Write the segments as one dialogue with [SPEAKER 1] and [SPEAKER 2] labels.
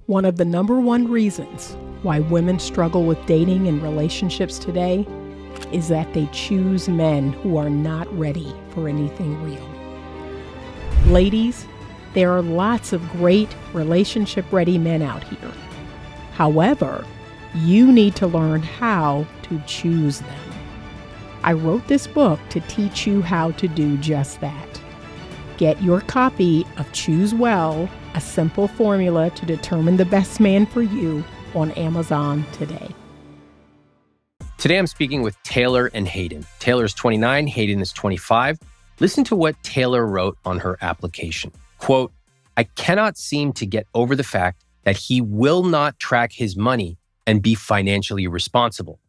[SPEAKER 1] One of the number one reasons why women struggle with dating and relationships today is that they choose men who are not ready for anything real. Ladies, there are lots of great relationship-ready men out here. However, you need to learn how to choose them. I wrote this book to teach you how to do just that. Get your copy of Choose Well, a simple formula to determine the best man for you on Amazon today.
[SPEAKER 2] Today I'm speaking with Taylor and Hayden. Taylor's 29, Hayden is 25. Listen to what Taylor wrote on her application. Quote, "I cannot seem to get over the fact that he will not track his money and be financially responsible.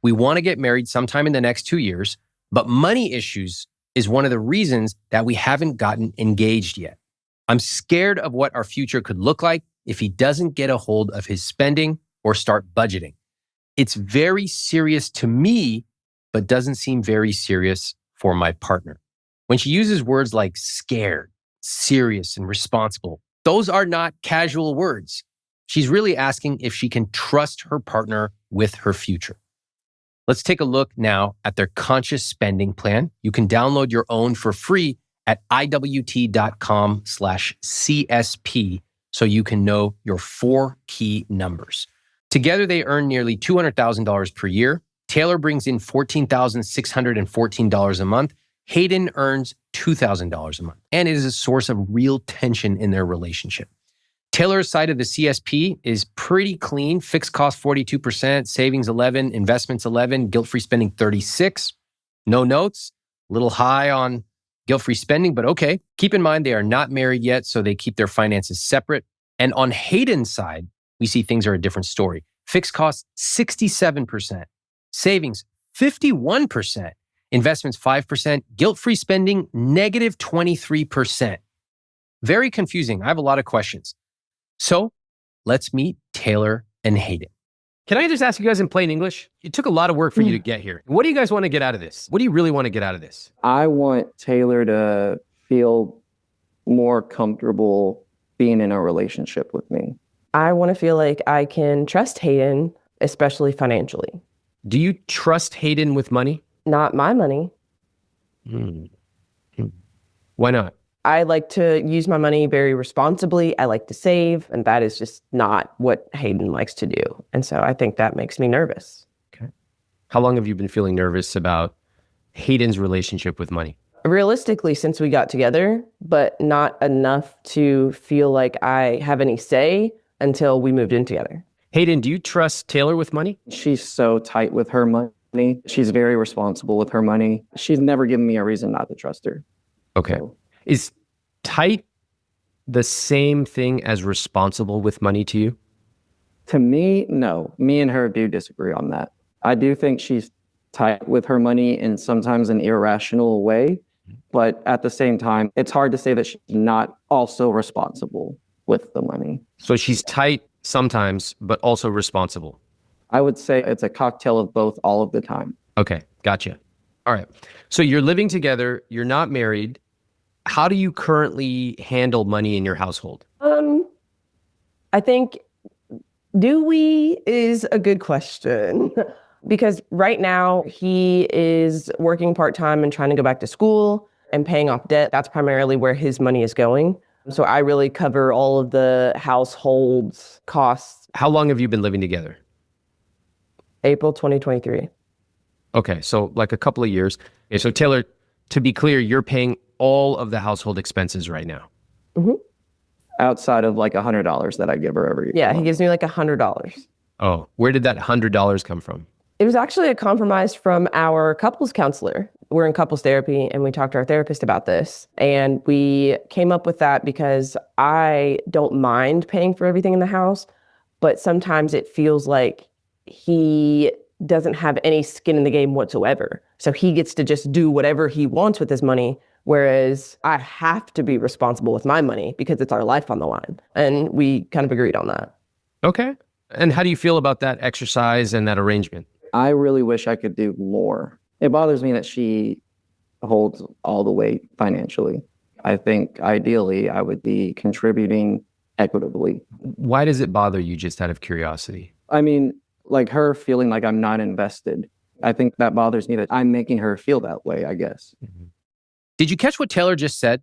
[SPEAKER 2] We want to get married sometime in the next 2 years, but money issues is one of the reasons that we haven't gotten engaged yet. I'm scared of what our future could look like if he doesn't get a hold of his spending or start budgeting. It's very serious to me, but doesn't seem very serious for my partner." When she uses words like scared, serious, and responsible, those are not casual words. She's really asking if she can trust her partner with her future. Let's take a look now at their conscious spending plan. You can download your own for free at iwt.com/CSP so you can know your 4 key numbers. Together, they earn nearly $200,000 per year. Taylor brings in $14,614 a month. Hayden earns $2,000 a month, and it is a source of real tension in their relationship. Taylor's side of the CSP is pretty clean. Fixed cost 42%, savings 11, investments 11, guilt-free spending 36. No notes, a little high on guilt-free spending, but okay. Keep in mind they are not married yet, so they keep their finances separate. And on Hayden's side, we see things are a different story. Fixed cost 67%, savings 51%, investments 5%, guilt-free spending negative 23%. Very confusing. I have a lot of questions. So let's meet Taylor and Hayden.
[SPEAKER 3] Can I just ask you guys in plain English? It took a lot of work for you to get here. What do you guys want to get out of this? What do you really want to get out of this?
[SPEAKER 4] I want Taylor to feel more comfortable being in a relationship with me.
[SPEAKER 5] I want to feel like I can trust Hayden, especially financially.
[SPEAKER 3] Do you trust Hayden with money?
[SPEAKER 5] Not my money.
[SPEAKER 3] Why not?
[SPEAKER 5] I like to use my money very responsibly. I like to save, and that is just not what Hayden likes to do. And so I think that makes me nervous.
[SPEAKER 3] Okay. How long have you been feeling nervous about Hayden's relationship with money?
[SPEAKER 5] Realistically, since we got together, but not enough to feel like I have any say until we moved in together.
[SPEAKER 3] Hayden, do you trust Taylor with money?
[SPEAKER 4] She's so tight with her money. She's very responsible with her money. She's never given me a reason not to trust her.
[SPEAKER 3] Okay.
[SPEAKER 4] So,
[SPEAKER 3] Is tight the same thing as responsible with money to you?
[SPEAKER 4] to me, no. Me and her do disagree on that. I do think she's tight with her money in sometimes an irrational way, but at the same time, it's hard to say that she's not also responsible with the money.
[SPEAKER 3] So she's tight sometimes, but also responsible.
[SPEAKER 4] I would say it's a cocktail of both all of the time.
[SPEAKER 3] Okay, gotcha. All right. So you're living together, you're not married. How do you currently handle money in your household?
[SPEAKER 5] I think, do we is a good question. Because right now he is working part-time and trying to go back to school and paying off debt. That's primarily where his money is going. So I really cover all of the household's costs.
[SPEAKER 3] How long have you been living together?
[SPEAKER 5] April 2023.
[SPEAKER 3] Okay, so like a couple of years. Okay, so Taylor, to be clear, you're paying all of the household expenses right now.
[SPEAKER 5] Mm-hmm.
[SPEAKER 4] Outside of like $100 that I give her every
[SPEAKER 5] Yeah,
[SPEAKER 4] month.
[SPEAKER 5] he gives me like $100.
[SPEAKER 3] Oh, where did that $100 come from?
[SPEAKER 5] It was actually a compromise from our couples counselor. We're in couples therapy and we talked to our therapist about this. And we came up with that because I don't mind paying for everything in the house, but sometimes it feels like he doesn't have any skin in the game whatsoever. So he gets to just do whatever he wants with his money, whereas I have to be responsible with my money because it's our life on the line. And we kind of agreed on that.
[SPEAKER 3] Okay. And how do you feel about that exercise and that arrangement?
[SPEAKER 4] I really wish I could do more. It bothers me that she holds all the weight financially. I think ideally I would be contributing equitably.
[SPEAKER 3] Why does it bother you, just out of curiosity?
[SPEAKER 4] I mean, like her feeling like I'm not invested. I think that bothers me, that I'm making her feel that way, I guess.
[SPEAKER 2] Did you catch what Taylor just said?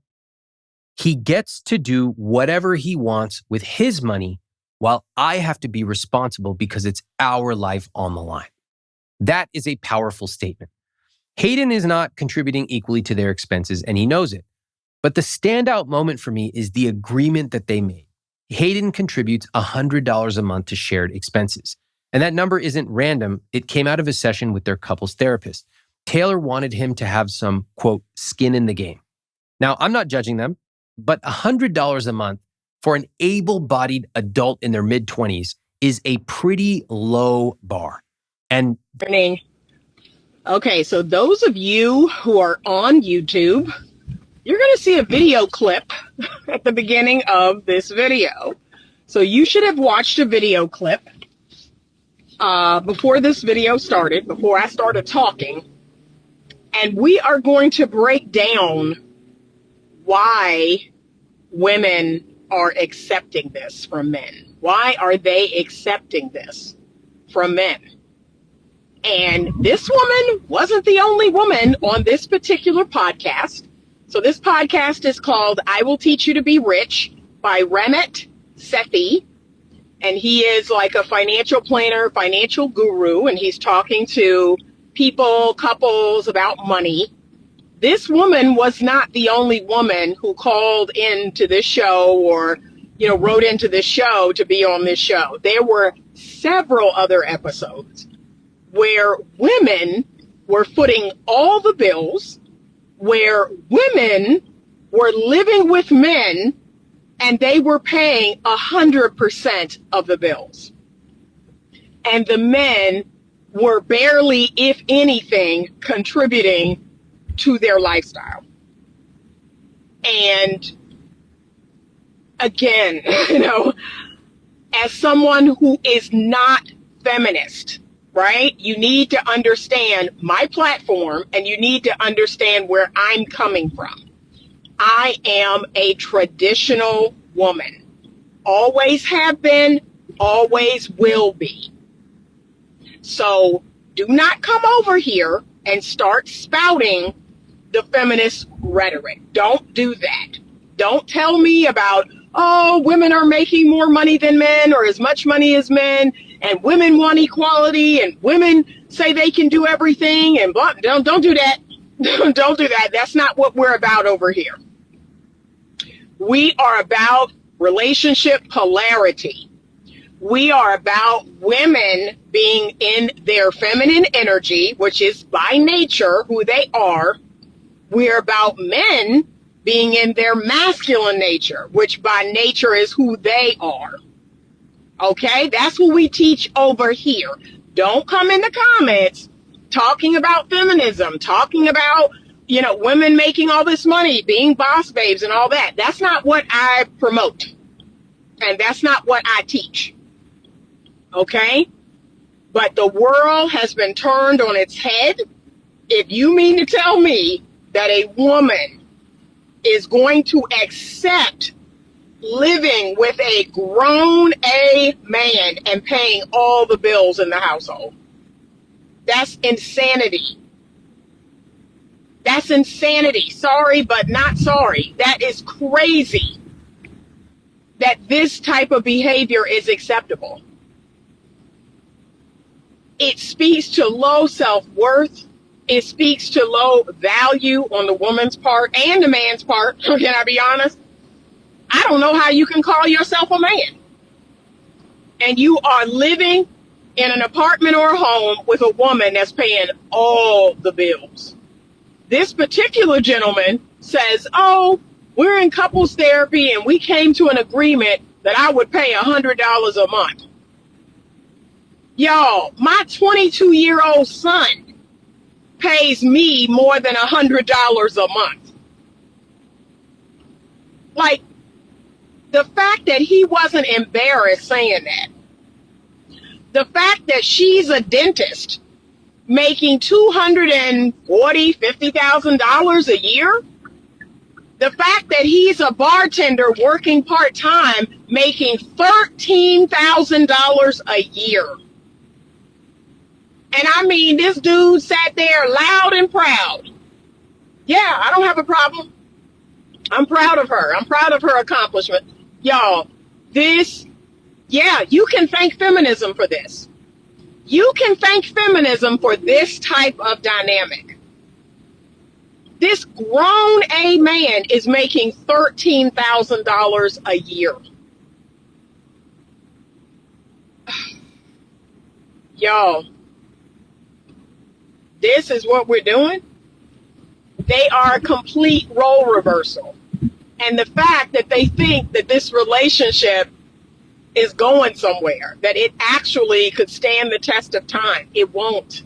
[SPEAKER 2] He gets to do whatever he wants with his money while I have to be responsible because it's our life on the line. That is a powerful statement. Hayden is not contributing equally to their expenses, and he knows it. But the standout moment for me is the agreement that they made. Hayden contributes $100 a month to shared expenses. And that number isn't random. It came out of a session with their couples therapist. Taylor wanted him to have some, quote, skin in the game. Now, I'm not judging them, but $100 a month for an able-bodied adult in their mid-20s is a pretty low bar. And
[SPEAKER 1] Okay, so those of you who are on YouTube, you're going to see a video clip at the beginning of this video. So you should have watched a video clip before this video started, before I started talking. And we are going to break down why women are accepting this from men. Why are they accepting this from men? And this woman wasn't the only woman on this particular podcast. So this podcast is called I Will Teach You to Be Rich by Ramit Sethi. And he is like a financial planner, financial guru, and he's talking to people, couples about money. This woman was not the only woman who called into this show or, wrote into this show to be on this show. There were several other episodes where women were footing all the bills, where women were living with men and they were paying 100% of the bills. And the men were barely, if anything, contributing to their lifestyle. And again, as someone who is not feminist, right? You need to understand my platform and you need to understand where I'm coming from. I am a traditional woman. Always have been, always will be. So do not come over here and start spouting the feminist rhetoric. Don't do that. Don't tell me about, women are making more money than men or as much money as men, and women want equality, and women say they can do everything, and blah. Don't do that. Don't do that. That's not what we're about over here. We are about relationship polarity. We are about women being in their feminine energy, which is by nature who they are. We're about men being in their masculine nature, which by nature is who they are. Okay, that's what we teach over here. Don't come in the comments talking about feminism, talking about, women making all this money, being boss babes and all that. That's not what I promote. And that's not what I teach. Okay? But the world has been turned on its head. If you mean to tell me that a woman is going to accept living with a grown A man and paying all the bills in the household, that's insanity. That's insanity. Sorry, but not sorry. That is crazy that this type of behavior is acceptable. It speaks to low self-worth. It speaks to low value on the woman's part and the man's part. Can I be honest? I don't know how you can call yourself a man. And you are living in an apartment or a home with a woman that's paying all the bills. This particular gentleman says, we're in couples therapy and we came to an agreement that I would pay $100 a month. Y'all, my 22-year-old son pays me more than $100 a month. Like, the fact that he wasn't embarrassed saying that, the fact that she's a dentist making $240,000, $50,000 a year, The fact that he's a bartender working part-time, making $13,000 a year. And I mean, this dude sat there loud and proud. Yeah, I don't have a problem. I'm proud of her. I'm proud of her accomplishment. Y'all, you can thank feminism for this. You can thank feminism for this type of dynamic. This grown A man is making $13,000 a year. Y'all, this is what we're doing. They are a complete role reversal. And the fact that they think that this relationship is going somewhere, that it actually could stand the test of time, it won't.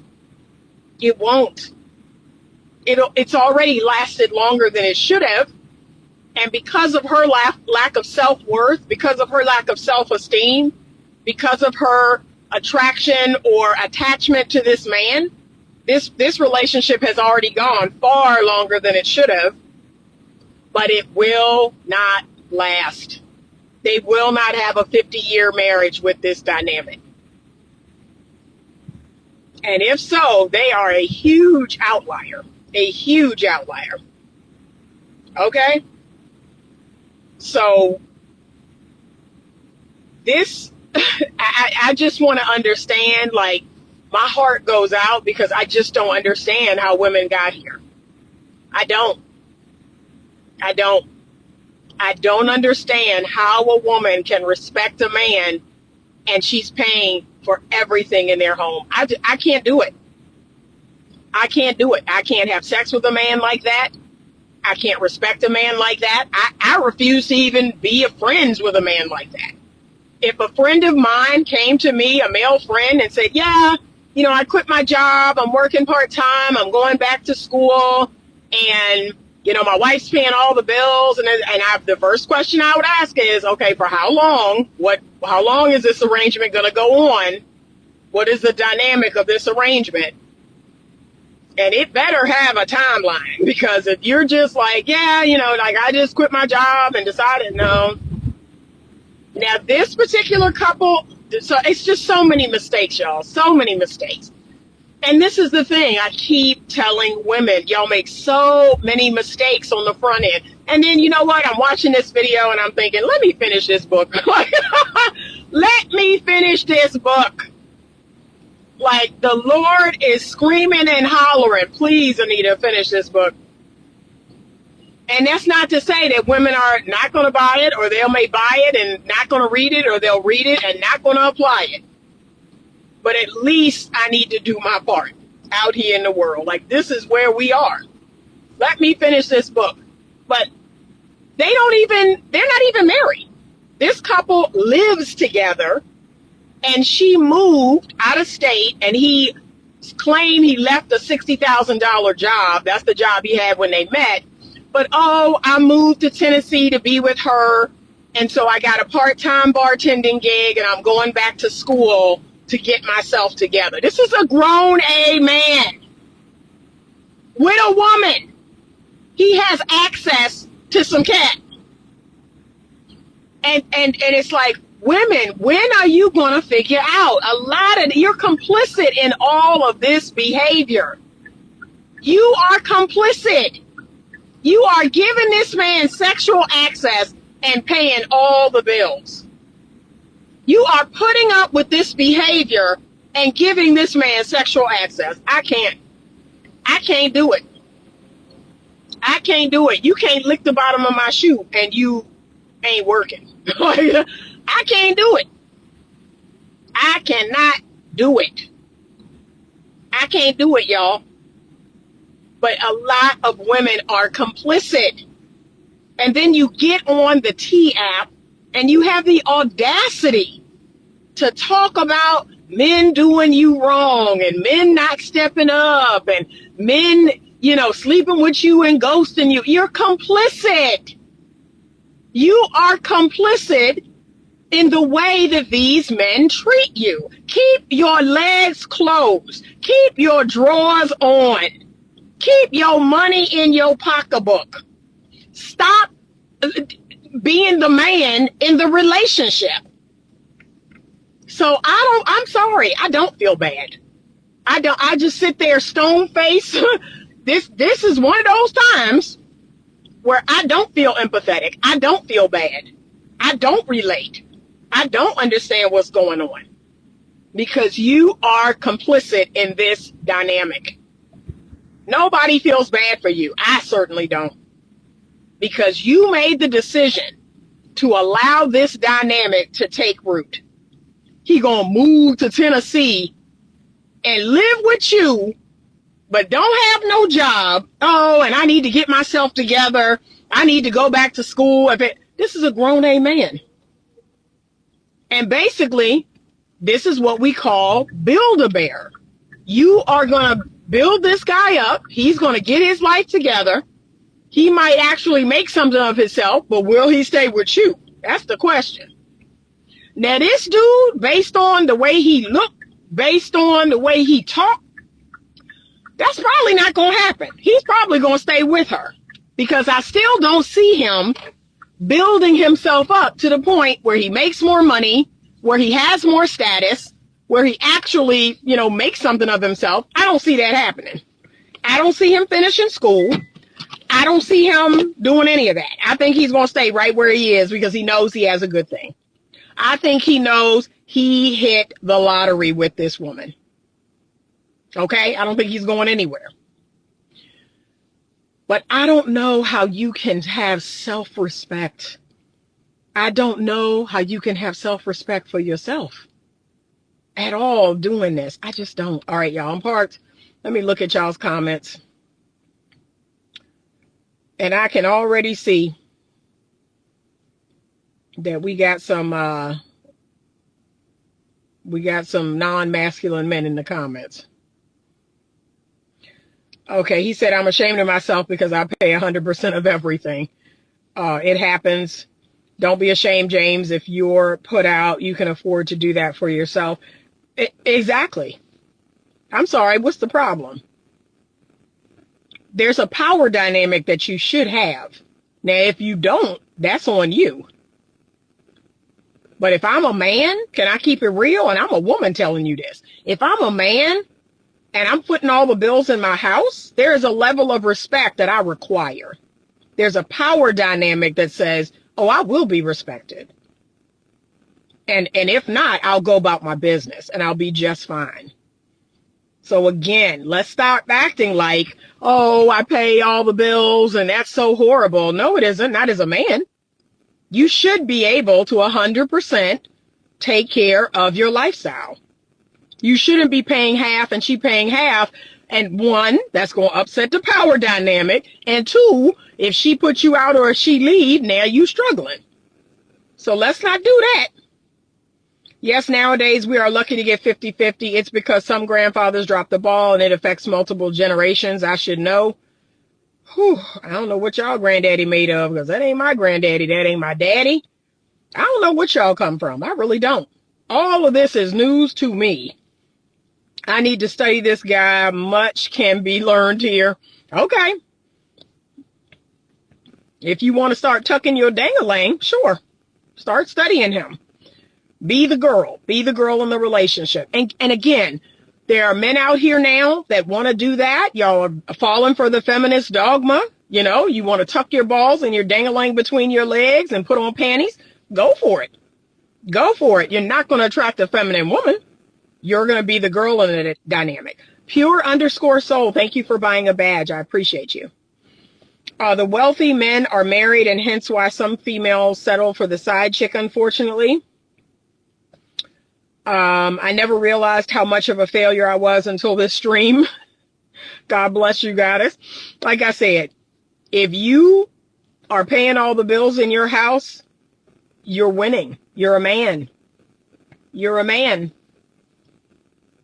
[SPEAKER 1] It won't. It's already lasted longer than it should have. And because of her lack of self-worth, because of her lack of self-esteem, because of her attraction or attachment to this man, this relationship has already gone far longer than it should have. But it will not last. They will not have a 50-year marriage with this dynamic. And if so, they are a huge outlier. A huge outlier. Okay? So, this, I just want to understand, like, my heart goes out because I just don't understand how women got here. I don't understand how a woman can respect a man and she's paying for everything in their home. I can't do it. I can't do it. I can't have sex with a man like that. I can't respect a man like that. I refuse to even be friends with a man like that. If a friend of mine came to me, a male friend, and said, yeah, I quit my job. I'm working part-time. I'm going back to school. And, my wife's paying all the bills. And the first question I would ask is, okay, for how long? How long is this arrangement going to go on? What is the dynamic of this arrangement? And it better have a timeline, because if you're just like, yeah, I just quit my job and decided, no. Now, this particular couple, so it's just so many mistakes, y'all, so many mistakes. And this is the thing I keep telling women, y'all make so many mistakes on the front end. And then, you know what? I'm watching this video and I'm thinking, let me finish this book. Let me finish this book. Like, the Lord is screaming and hollering, please, Anita, finish this book. And that's not to say that women are not going to buy it, or they may buy it and not going to read it, or they'll read it and not going to apply it. But at least I need to do my part out here in the world. Like, this is where we are. Let me finish this book. But they're not even married. This couple lives together. And she moved out of state, and he claimed he left a $60,000 job. That's the job he had when they met. But, I moved to Tennessee to be with her. And so I got a part-time bartending gig, and I'm going back to school to get myself together. This is a grown A man with a woman. He has access to some cat. And it's like, women, when are you going to figure out? You're complicit in all of this behavior. You are complicit. You are giving this man sexual access and paying all the bills. You are putting up with this behavior and giving this man sexual access. I can't do it. I can't do it. You can't lick the bottom of my shoe and you ain't working. I can't do it. I cannot do it. I can't do it, y'all. But a lot of women are complicit. And then you get on the T app and you have the audacity to talk about men doing you wrong and men not stepping up and men, sleeping with you and ghosting you. You're complicit. You are complicit in the way that these men treat you. Keep your legs closed. Keep your drawers on. Keep your money in your pocketbook. Stop being the man in the relationship. So I'm sorry, I don't feel bad. I just sit there stone face. This is one of those times where I don't feel empathetic. I don't feel bad. I don't relate. I don't understand what's going on, because you are complicit in this dynamic. Nobody feels bad for you. I certainly don't, because you made the decision to allow this dynamic to take root. He gonna move to Tennessee and live with you, but don't have no job. Oh, and I need to get myself together. I need to go back to school. This is a grown A man. And basically, this is what we call Build-A-Bear. You are going to build this guy up. He's going to get his life together. He might actually make something of himself, but will he stay with you? That's the question. Now, this dude, based on the way he looked, based on the way he talked, that's probably not going to happen. He's probably going to stay with her, because I still don't see him building himself up to the point where he makes more money, where he has more status, where he actually, makes something of himself. I don't see that happening. I don't see him finishing school. I don't see him doing any of that. I think he's going to stay right where he is, because he knows he has a good thing. I think he knows he hit the lottery with this woman. Okay? I don't think he's going anywhere. But I don't know how you can have self-respect. I don't know how you can have self-respect for yourself at all doing this. I just don't. All right, y'all, I'm parked. Let me look at y'all's comments. And I can already see that we got some non-masculine men in the comments. Okay, he said, I'm ashamed of myself because I pay 100% of everything. It happens. Don't be ashamed, James. If you're put out, you can afford to do that for yourself. Exactly. I'm sorry, what's the problem? There's a power dynamic that you should have. Now, if you don't, that's on you. But if I'm a man, can I keep it real? And I'm a woman telling you this. If I'm a man and I'm putting all the bills in my house, there is a level of respect that I require. There's a power dynamic that says, oh, I will be respected. And if not, I'll go about my business and I'll be just fine. So again, let's stop acting like, oh, I pay all the bills and that's so horrible. No, it isn't. Not as a man. You should be able to 100% take care of your lifestyle. You shouldn't be paying half and she paying half. And one, that's going to upset the power dynamic. And two, if she puts you out or if she leave, now you struggling. So let's not do that. Yes, nowadays we are lucky to get 50-50. It's because some grandfathers dropped the ball and it affects multiple generations. I should know. Whew, I don't know what y'all granddaddy made of, because that ain't my granddaddy. That ain't my daddy. I don't know what y'all come from. I really don't. All of this is news to me. I need to study this guy. Much can be learned here. Okay. If you want to start tucking your dang-a-lang, sure. Start studying him. Be the girl. Be the girl in the relationship. And again, there are men out here now that want to do that. Y'all are falling for the feminist dogma. You want to tuck your balls and your dang-a-lang between your legs and put on panties. Go for it. Go for it. You're not going to attract a feminine woman. You're going to be the girl in the dynamic. Pure_soul. Thank you for buying a badge. I appreciate you. The wealthy men are married, and hence why some females settle for the side chick, unfortunately. I never realized how much of a failure I was until this stream. God bless you, goddess. Like I said, if you are paying all the bills in your house, you're winning. You're a man. You're a man.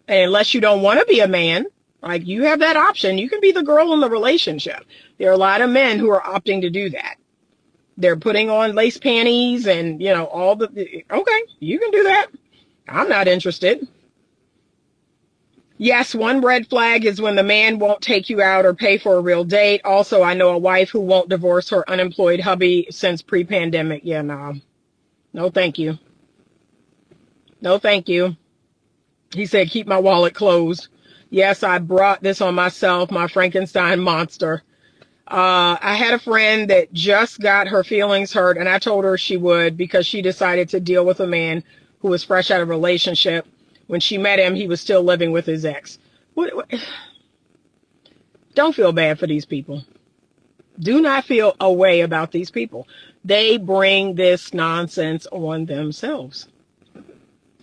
[SPEAKER 1] And unless you don't want to be a man, like, you have that option. You can be the girl in the relationship. There are a lot of men who are opting to do that. They're putting on lace panties and, all the, okay, you can do that. I'm not interested. Yes, one red flag is when the man won't take you out or pay for a real date. Also, I know a wife who won't divorce her unemployed hubby since pre-pandemic. Yeah, no. No, thank you. No, thank you. He said, keep my wallet closed. Yes, I brought this on myself, my Frankenstein monster. I had a friend that just got her feelings hurt, and I told her she would because she decided to deal with a man who was fresh out of a relationship. When she met him, he was still living with his ex. What? Don't feel bad for these people. Do not feel a way about these people. They bring this nonsense on themselves.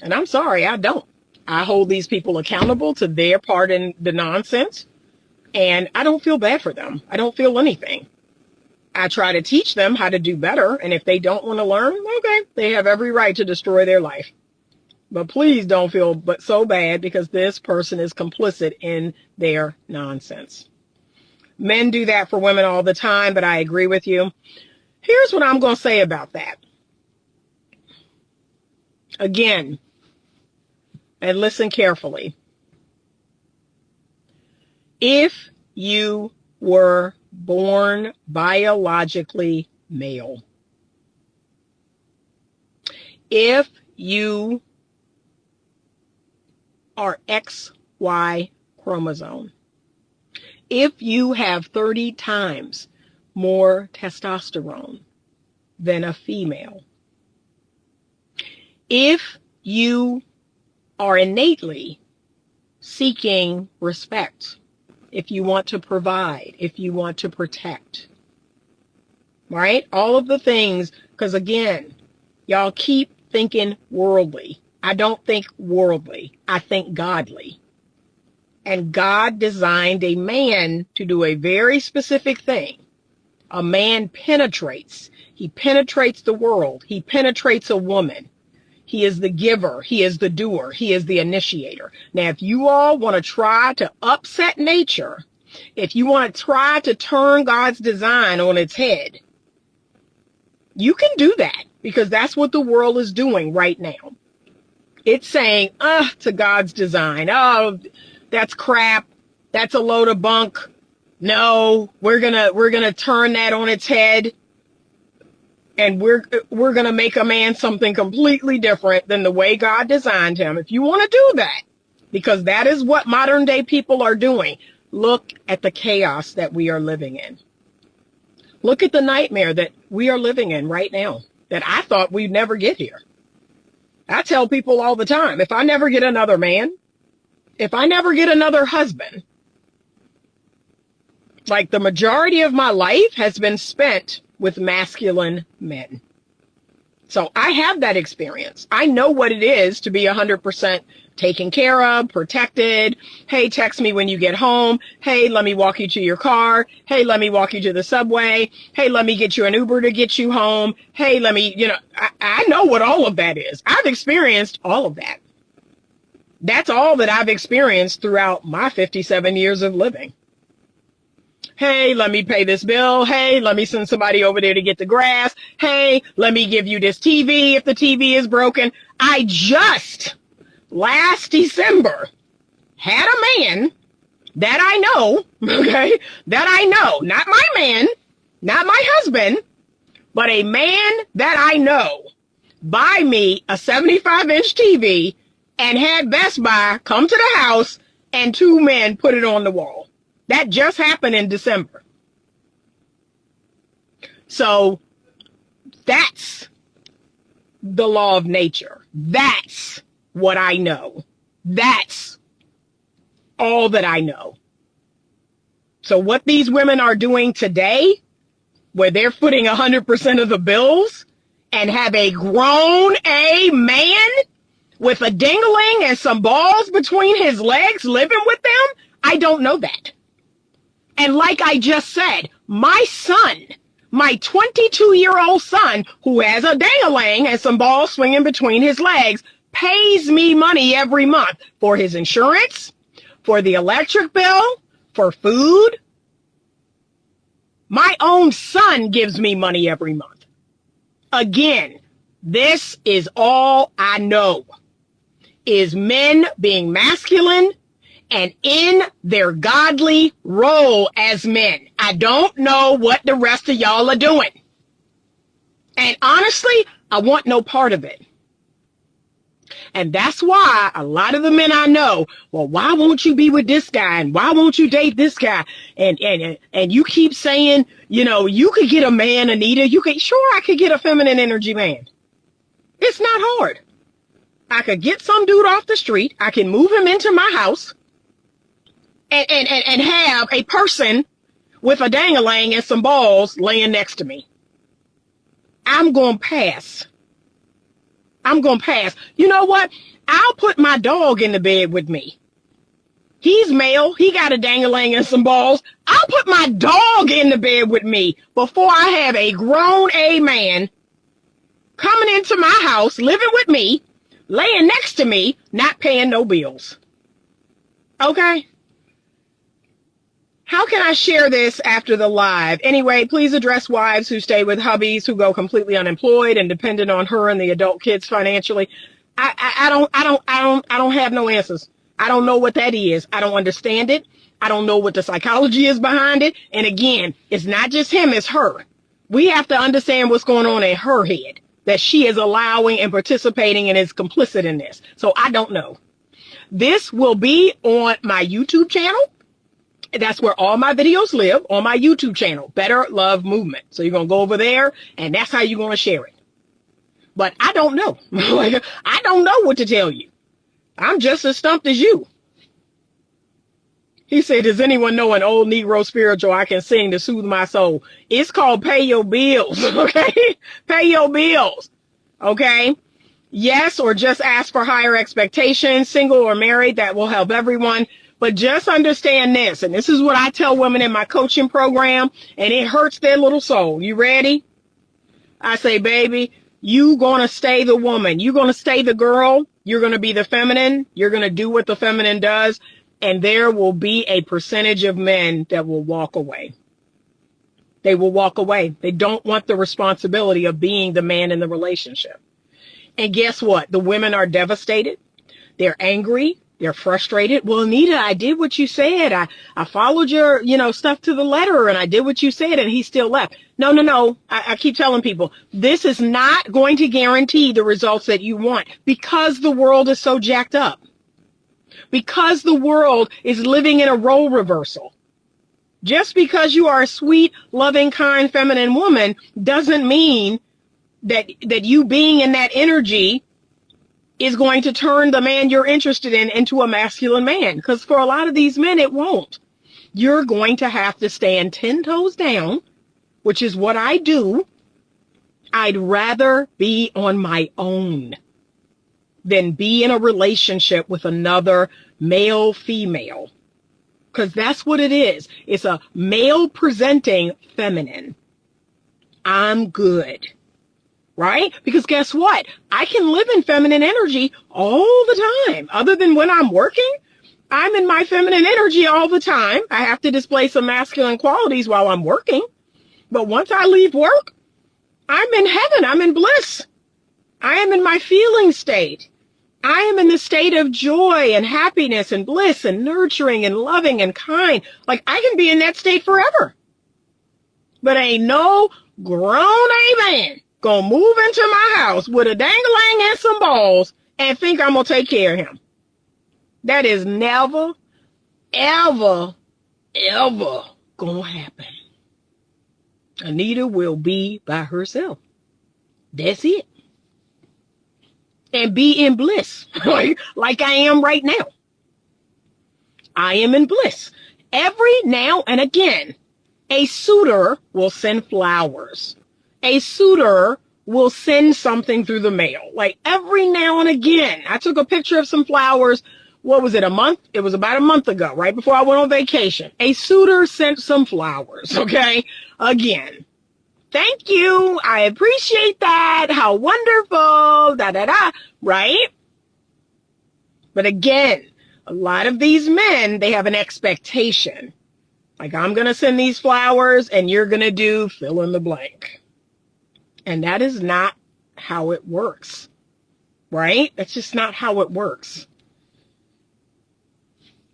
[SPEAKER 1] And I'm sorry, I don't. I hold these people accountable to their part in the nonsense. And I don't feel bad for them. I don't feel anything. I try to teach them how to do better. And if they don't want to learn, okay, they have every right to destroy their life. But please don't feel but so bad because this person is complicit in their nonsense. Men do that for women all the time, but I agree with you. Here's what I'm going to say about that. Again, and listen carefully. If you were born biologically male, if you are XY chromosome, if you have 30 times more testosterone than a female, if you are innately seeking respect, if you want to provide, if you want to protect, right? All of the things, because again, y'all keep thinking worldly. I don't think worldly. I think godly. And God designed a man to do a very specific thing. A man penetrates. He penetrates the world. He penetrates a woman. He is the giver. He is the doer. He is the initiator. Now, if you all want to try to upset nature, if you want to try to turn God's design on its head, you can do that because that's what the world is doing right now. It's saying, to God's design. Oh, that's crap. That's a load of bunk. No, we're gonna turn that on its head. And we're going to make a man something completely different than the way God designed him. If you want to do that, because that is what modern day people are doing. Look at the chaos that we are living in. Look at the nightmare that we are living in right now that I thought we'd never get here. I tell people all the time, if I never get another man, if I never get another husband, like the majority of my life has been spent with masculine men. So I have that experience. I know what it is to be 100% taken care of, protected. Hey, text me when you get home. Hey, let me walk you to your car. Hey, let me walk you to the subway. Hey, let me get you an Uber to get you home. Hey, let me, I know what all of that is. I've experienced all of that. That's all that I've experienced throughout my 57 years of living. Hey, let me pay this bill. Hey, let me send somebody over there to get the grass. Hey, let me give you this TV if the TV is broken. I just last December had a man that I know, okay, that I know, not my man, not my husband, but a man that I know buy me a 75-inch TV and had Best Buy come to the house and two men put it on the wall. That just happened in December. So that's the law of nature. That's what I know. That's all that I know. So what these women are doing today, where they're footing 100% of the bills and have a grown man with a dingling and some balls between his legs living with them, I don't know that. And like I just said, my son, my 22-year-old son, who has a dang-a-lang and some balls swinging between his legs, pays me money every month for his insurance, for the electric bill, for food. My own son gives me money every month. Again, this is all I know, is men being masculine and in their godly role as men. I don't know what the rest of y'all are doing. And honestly, I want no part of it. And that's why a lot of the men I know, well, why won't you be with this guy? And why won't you date this guy? And you keep saying, you know, you could get a man, Anita. Sure, I could get a feminine energy man. It's not hard. I could get some dude off the street. I can move him into my house and have a person with a dang-a-lang and some balls laying next to me. I'm going to pass. You know what? I'll put my dog in the bed with me. He's male. He got a dang-a-lang and some balls. I'll put my dog in the bed with me before I have a grown A man coming into my house, living with me, laying next to me, not paying no bills. Okay? How can I share this after the live? Anyway, please address wives who stay with hubbies who go completely unemployed and dependent on her and the adult kids financially. I don't have no answers. I don't know what that is. I don't understand it. I don't know what the psychology is behind it. And again, it's not just him, it's her. We have to understand what's going on in her head, that she is allowing and participating and is complicit in this. So I don't know. This will be on my YouTube channel. That's where all my videos live, on my YouTube channel, Better Love Movement. So you're going to go over there, and that's how you're going to share it. But I don't know. I don't know what to tell you. I'm just as stumped as you. He said, does anyone know an old Negro spiritual I can sing to soothe my soul? It's called Pay Your Bills, okay? Pay your bills, okay? Yes, or just ask for higher expectations, single or married, that will help everyone. But just understand this, and this is what I tell women in my coaching program, and it hurts their little soul. You ready? I say, baby, you gonna stay the woman. You're gonna stay the girl. You're gonna be the feminine. You're gonna do what the feminine does. And there will be a percentage of men that will walk away. They will walk away. They don't want the responsibility of being the man in the relationship. And guess what? The women are devastated. They're angry. They're frustrated. Well, Anita, I did what you said. I followed your, stuff to the letter, and I did what you said, and he still left. No. I keep telling people, this is not going to guarantee the results that you want, because the world is so jacked up. Because the world is living in a role reversal. Just because you are a sweet, loving, kind, feminine woman doesn't mean that you being in that energy is going to turn the man you're interested in into a masculine man. Because for a lot of these men, it won't. You're going to have to stand 10 toes down, which is what I do. I'd rather be on my own than be in a relationship with another male, female. Because that's what it is. It's a male presenting feminine. I'm good. Right? Because guess what? I can live in feminine energy all the time. Other than when I'm working, I'm in my feminine energy all the time. I have to display some masculine qualities while I'm working. But once I leave work, I'm in heaven. I'm in bliss. I am in my feeling state. I am in the state of joy and happiness and bliss and nurturing and loving and kind. Like, I can be in that state forever. But ain't no grown A man gonna move into my house with a dang-a-lang and some balls and think I'm gonna take care of him. That is never, ever, ever gonna happen. Anita will be by herself. That's it. And be in bliss, like I am right now. I am in bliss. Every now and again, a suitor will send flowers. A suitor will send something through the mail. Like every now and again. I took a picture of some flowers. What was it, a month? It was about a month ago, right before I went on vacation. A suitor sent some flowers, okay? Again. Thank you. I appreciate that. How wonderful. Right? But again, a lot of these men, they have an expectation. Like, I'm going to send these flowers and you're going to do fill in the blank. And that is not how it works. Right? That's just not how it works.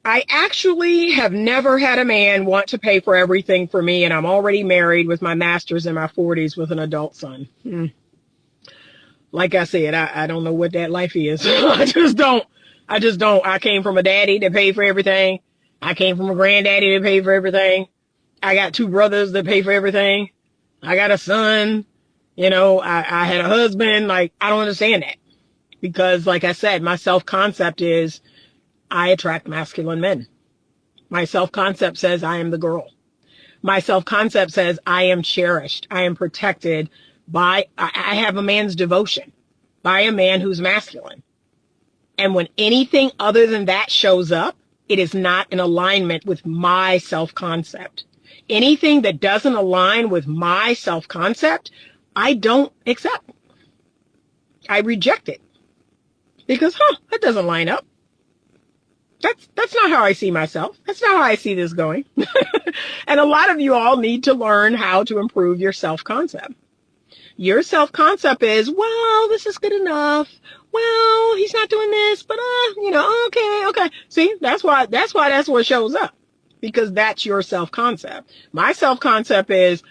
[SPEAKER 1] I actually have never had a man want to pay for everything for me, and I'm already married with my master's in my 40s with an adult son. Like I said, I don't know what that life is. I just don't. I came from a daddy that paid for everything. I came from a granddaddy that paid for everything. I got 2 brothers that pay for everything. I got a son. You know, I had a husband. Like, I don't understand that. Because, like I said, my self-concept is I attract masculine men. My self-concept says I am the girl. My self-concept says I am cherished. I am protected by, I have a man's devotion by a man who's masculine. And when anything other than that shows up, it is not in alignment with my self-concept. Anything that doesn't align with my self-concept, I don't accept. I reject it. Because, that doesn't line up. That's not how I see myself. That's not how I see this going. And a lot of you all need to learn how to improve your self-concept. Your self-concept is, well, this is good enough. Well, he's not doing this, but, okay. See, that's what shows up. Because that's your self-concept. My self-concept is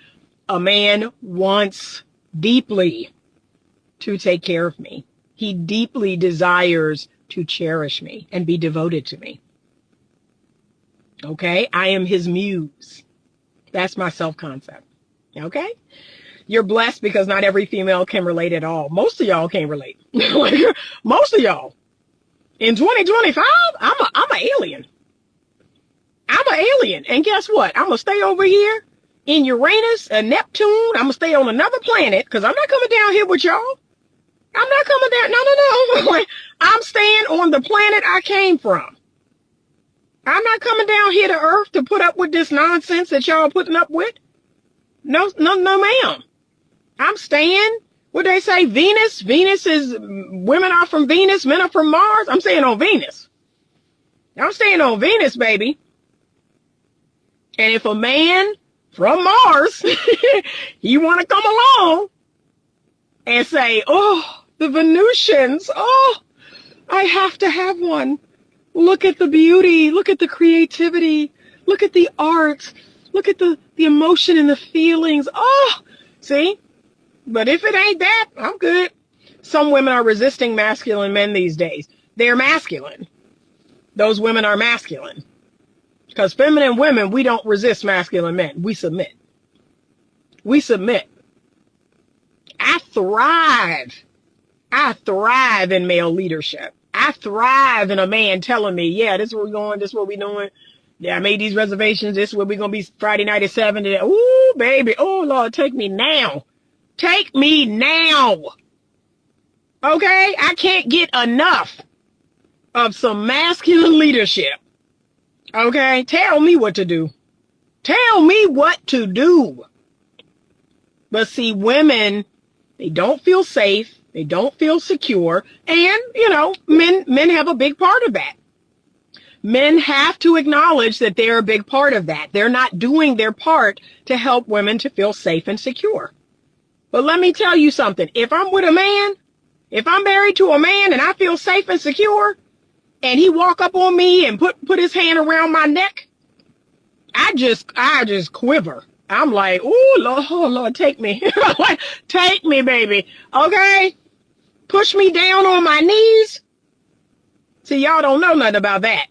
[SPEAKER 1] a man wants deeply to take care of me. He deeply desires to cherish me and be devoted to me. Okay? I am his muse. That's my self-concept. Okay? You're blessed because not every female can relate at all. Most of y'all can't relate. Most of y'all. In 2025, I'm an alien. I'm an alien. And guess what? I'm going to stay over here in Uranus and Neptune. I'm going to stay on another planet because I'm not coming down here with y'all. I'm not coming down. No. I'm staying on the planet I came from. I'm not coming down here to Earth to put up with this nonsense that y'all putting up with. No, ma'am. I'm staying, what they say, Venus. Venus is, women are from Venus, men are from Mars. I'm staying on Venus. I'm staying on Venus, baby. And if a man from Mars, he want to come along and say, oh, the Venusians, oh, I have to have one. Look at the beauty. Look at the creativity. Look at the art. Look at the emotion and the feelings. Oh, see? But if it ain't that, I'm good. Some women are resisting masculine men these days. They're masculine. Those women are masculine. Because feminine women, we don't resist masculine men. We submit. We submit. I thrive in male leadership. I thrive in a man telling me, yeah, this is where we're going, this is what we're doing. Yeah, I made these reservations. This is where we're going to be Friday night at 7. Ooh, baby. Oh, Lord, take me now. Take me now. Okay? I can't get enough of some masculine leadership. Okay? Tell me what to do. Tell me what to do. But see, women, they don't feel safe. They don't feel secure. And, men have a big part of that. Men have to acknowledge that they're a big part of that. They're not doing their part to help women to feel safe and secure. But let me tell you something. If I'm with a man, if I'm married to a man and I feel safe and secure, and he walk up on me and put his hand around my neck, I just quiver. I'm like, oh Lord, take me. Take me, baby. Okay? Push me down on my knees. See, y'all don't know nothing about that.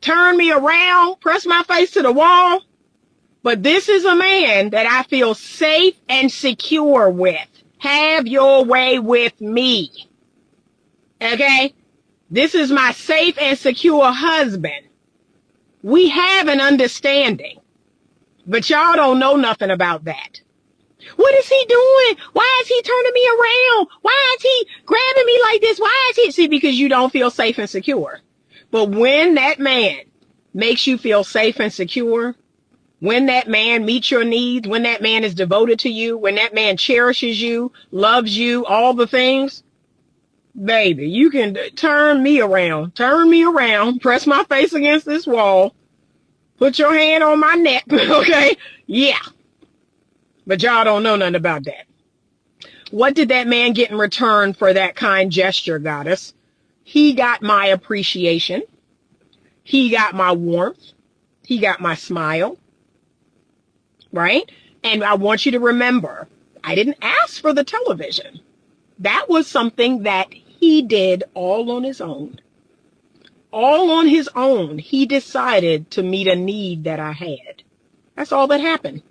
[SPEAKER 1] Turn me around, press my face to the wall. But this is a man that I feel safe and secure with. Have your way with me. Okay? This is my safe and secure husband. We have an understanding. But y'all don't know nothing about that. What is he doing? Why is he turning me around? Why is he grabbing me like this? Why is he? See, because you don't feel safe and secure. But when that man makes you feel safe and secure, when that man meets your needs, when that man is devoted to you, when that man cherishes you, loves you, all the things, baby, you can turn me around, press my face against this wall, put your hand on my neck, okay? Yeah. But y'all don't know nothing about that. What did that man get in return for that kind gesture, goddess? He got my appreciation. He got my warmth. He got my smile, right? And I want you to remember, I didn't ask for the television. That was something that he did all on his own. All on his own, he decided to meet a need that I had. That's all that happened.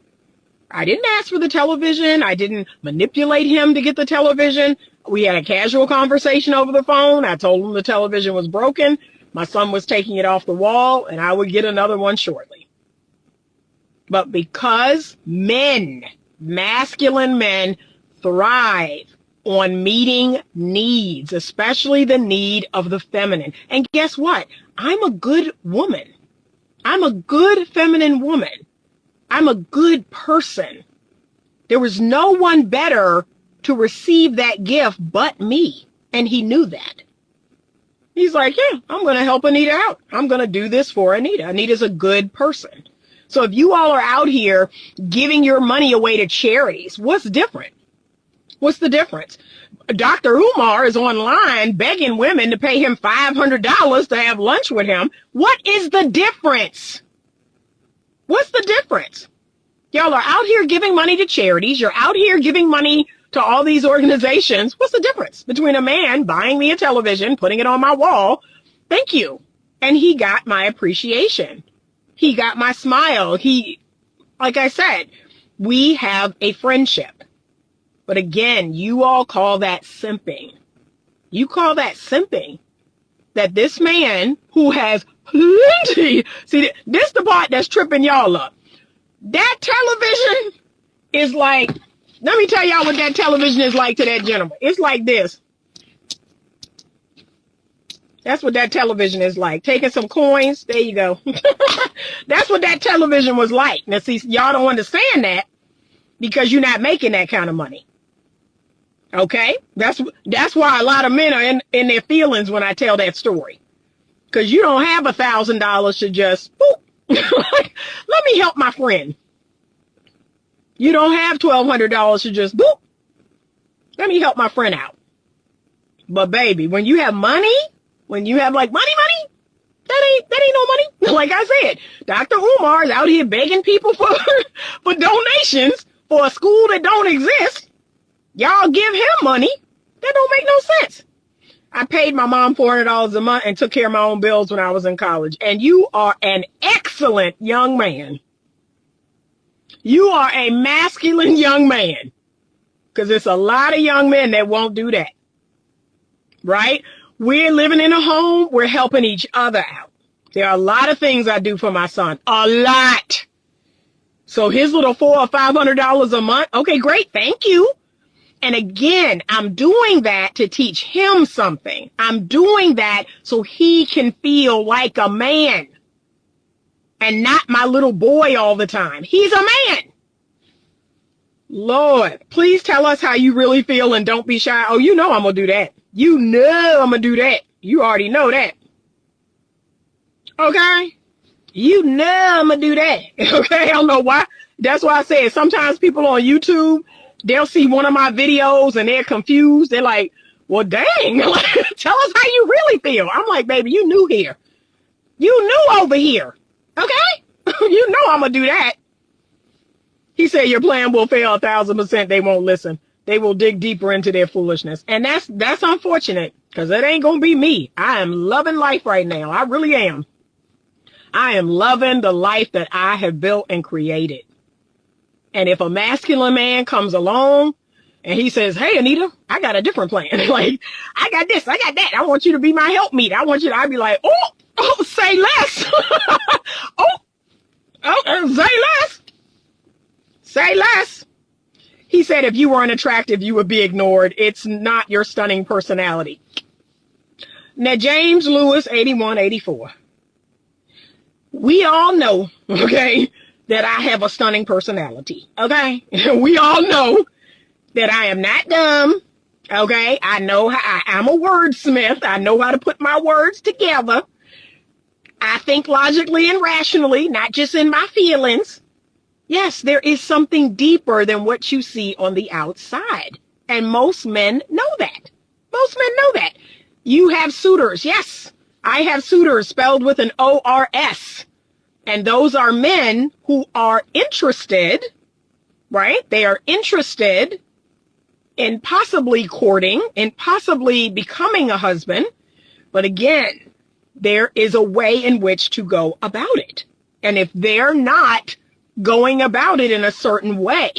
[SPEAKER 1] I didn't ask for the television. I didn't manipulate him to get the television. We had a casual conversation over the phone. I told him the television was broken. My son was taking it off the wall, and I would get another one shortly. But because men, masculine men, thrive on meeting needs, especially the need of the feminine. And guess what? I'm a good woman. I'm a good feminine woman. I'm a good person. There was no one better to receive that gift but me. And he knew that. He's like, yeah, I'm going to help Anita out. I'm going to do this for Anita. Anita's a good person. So if you all are out here giving your money away to charities, what's different? What's the difference? Dr. Umar is online begging women to pay him $500 to have lunch with him. What is the difference? What's the difference? Y'all are out here giving money to charities. You're out here giving money to all these organizations. What's the difference between a man buying me a television, putting it on my wall? Thank you. And he got my appreciation. He got my smile. Like I said, we have a friendship. But again, you all call that simping. You call that simping. That this man who has plenty, see, this is the part that's tripping y'all up. That television is like, let me tell y'all what that television is like to that gentleman. It's like this. That's what that television is like. Taking some coins. There you go. That's what that television was like. Now, see, y'all don't understand that because you're not making that kind of money. Okay? That's why a lot of men are in their feelings when I tell that story. Because you don't have $1,000 to just, boop. Let me help my friend. You don't have $1,200 to just, boop. Let me help my friend out. But baby, when you have money, when you have like money, that ain't no money. Like I said, Dr. Umar is out here begging people for donations for a school that don't exist. Y'all give him money. That don't make no sense. I paid my mom $400 a month and took care of my own bills when I was in college. And you are an excellent young man. You are a masculine young man. Because there's a lot of young men that won't do that. Right? We're living in a home. We're helping each other out. There are a lot of things I do for my son. A lot. So his little $400 or $500 a month. Okay, great. Thank you. And again, I'm doing that to teach him something. I'm doing that so he can feel like a man and not my little boy all the time. He's a man. Lord, please tell us how you really feel and don't be shy. Oh, you know I'm going to do that. You know I'm going to do that. You already know that. Okay? You know I'm going to do that. Okay? I don't know why. That's why I said sometimes people on YouTube, they'll see one of my videos and they're confused. They're like, well, dang, tell us how you really feel. I'm like, baby, you new here. You new over here. Okay? You know I'm going to do that. He said your plan will fail 1,000%. They won't listen. They will dig deeper into their foolishness. And that's unfortunate because it ain't going to be me. I am loving life right now. I really am. I am loving the life that I have built and created. And if a masculine man comes along and he says, hey, Anita, I got a different plan. Like, I got this, I got that. I want you to be my helpmeet. I want you to, I'd be like, oh, say less. Say less. Say less. He said, if you weren't attractive, you would be ignored. It's not your stunning personality. Now, James Lewis, 8184. We all know, okay, that I have a stunning personality, okay? We all know that I am not dumb, okay? I know I'm a wordsmith. I know how to put my words together. I think logically and rationally, not just in my feelings. Yes, there is something deeper than what you see on the outside. And most men know that. Most men know that. You have suitors. Yes, I have suitors spelled with an O-R-S. And those are men who are interested, right? They are interested in possibly courting and possibly becoming a husband. But again, there is a way in which to go about it. And if they're not going about it in a certain way,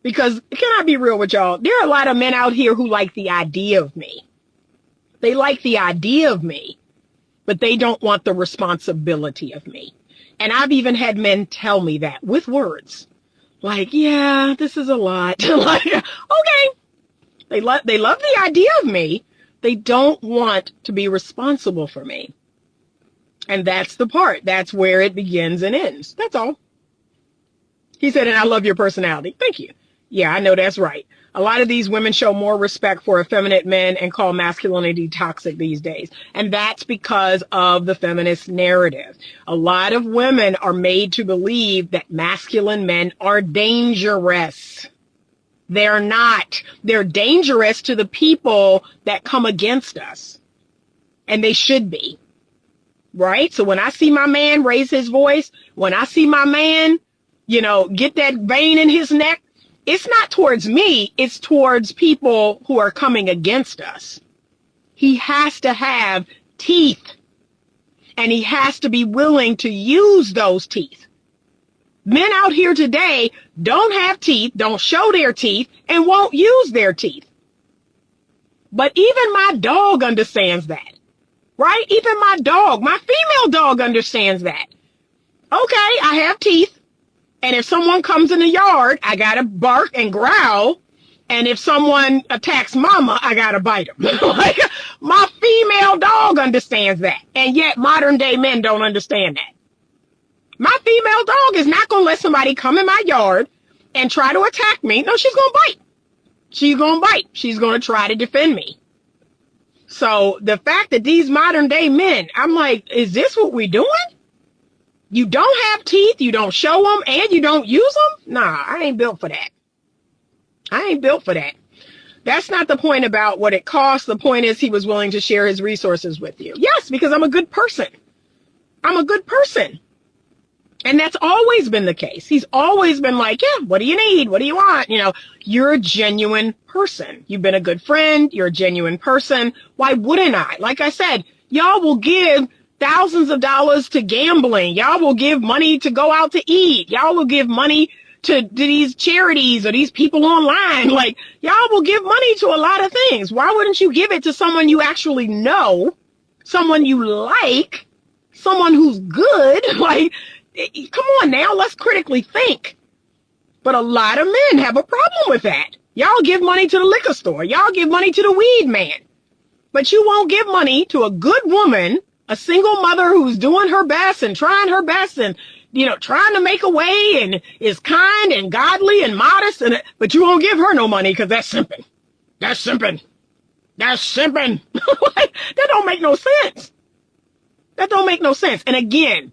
[SPEAKER 1] because can I be real with y'all? There are a lot of men out here who like the idea of me. They like the idea of me, but they don't want the responsibility of me. And I've even had men tell me that with words like, yeah, this is a lot. Like, okay. They love the idea of me. They don't want to be responsible for me. And that's the part. That's where it begins and ends. That's all. He said, and I love your personality. Thank you. Yeah, I know that's right. A lot of these women show more respect for effeminate men and call masculinity toxic these days. And that's because of the feminist narrative. A lot of women are made to believe that masculine men are dangerous. They're not. They're dangerous to the people that come against us. And they should be. Right? So when I see my man raise his voice, when I see my man, get that vein in his neck, it's not towards me, it's towards people who are coming against us. He has to have teeth, and he has to be willing to use those teeth. Men out here today don't have teeth, don't show their teeth, and won't use their teeth. But even my dog understands that, right? Even my dog, my female dog understands that. Okay, I have teeth. And if someone comes in the yard, I gotta bark and growl. And if someone attacks mama, I gotta bite him. Like, my female dog understands that. And yet modern day men don't understand that. My female dog is not gonna let somebody come in my yard and try to attack me. No, she's gonna bite. She's gonna bite. She's gonna try to defend me. So the fact that these modern day men, I'm like, is this what we're doing? You don't have teeth, you don't show them, and you don't use them? Nah, I ain't built for that. I ain't built for that. That's not the point about what it costs. The point is he was willing to share his resources with you. Yes, because I'm a good person. I'm a good person. And that's always been the case. He's always been like, yeah, what do you need? What do you want? You're a genuine person. You've been a good friend. You're a genuine person. Why wouldn't I? Like I said, y'all will give thousands of dollars to gambling. Y'all will give money to go out to eat. Y'all will give money to these charities or these people online. Like, y'all will give money to a lot of things. Why wouldn't you give it to someone you actually know, someone you like, someone who's good? Like, come on now, let's critically think. But a lot of men have a problem with that. Y'all give money to the liquor store. Y'all give money to the weed man. But you won't give money to a good woman, a single mother who's doing her best and trying her best and, trying to make a way and is kind and godly and modest. But you won't give her no money because that's simping. That's simping. That's simping. That don't make no sense. That don't make no sense. And again,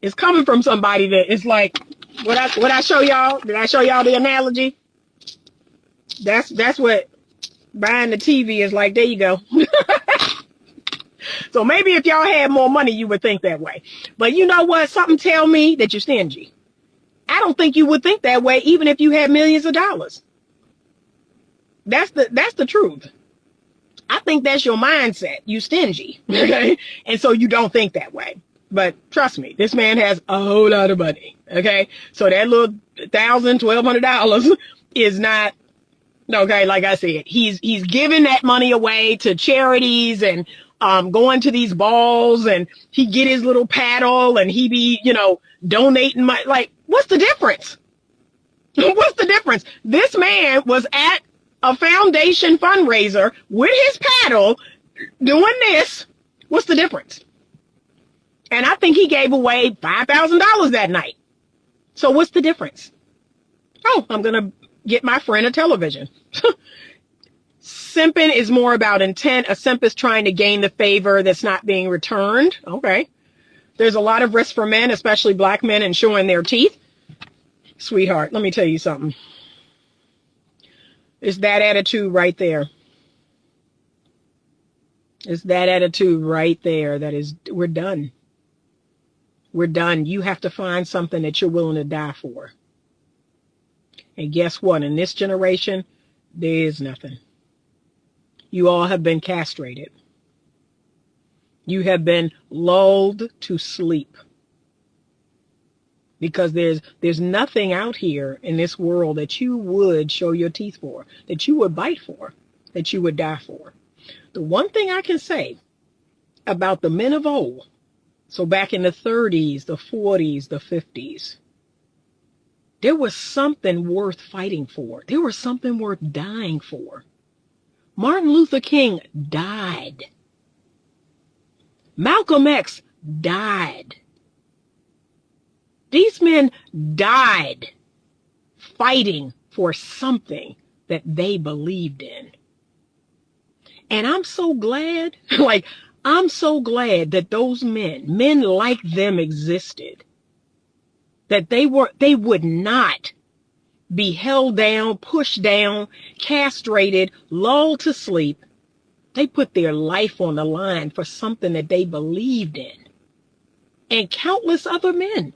[SPEAKER 1] it's coming from somebody that is like, what I show y'all? Did I show y'all the analogy? That's what buying the TV is like. There you go. So maybe if y'all had more money, you would think that way. But you know what? Something tell me that you're stingy. I don't think you would think that way, even if you had millions of dollars. That's the truth. I think that's your mindset. You stingy. Okay. And so you don't think that way. But trust me, this man has a whole lot of money. Okay. So that little $1,000, $1,200 is not, okay. Like I said, he's giving that money away to charities and, going to these balls, and he get his little paddle and he be, donating what's the difference? What's the difference? This man was at a foundation fundraiser with his paddle doing this. What's the difference? And I think he gave away $5,000 that night. So what's the difference? Oh, I'm going to get my friend a television. Simping is more about intent. A simp is trying to gain the favor that's not being returned. Okay. There's a lot of risk for men, especially black men, in showing their teeth. Sweetheart, let me tell you something. It's that attitude right there. It's that attitude right there that is, we're done. We're done. You have to find something that you're willing to die for. And guess what? In this generation, there is nothing. You all have been castrated. You have been lulled to sleep. Because there's nothing out here in this world that you would show your teeth for, that you would bite for, that you would die for. The one thing I can say about the men of old, so back in the 30s, the 40s, the 50s, there was something worth fighting for. There was something worth dying for. Martin Luther King died. Malcolm X died. These men died fighting for something that they believed in. And I'm so glad, I'm so glad that those men like them existed. That they would not be held down, pushed down, castrated, lulled to sleep. They put their life on the line for something that they believed in. And countless other men.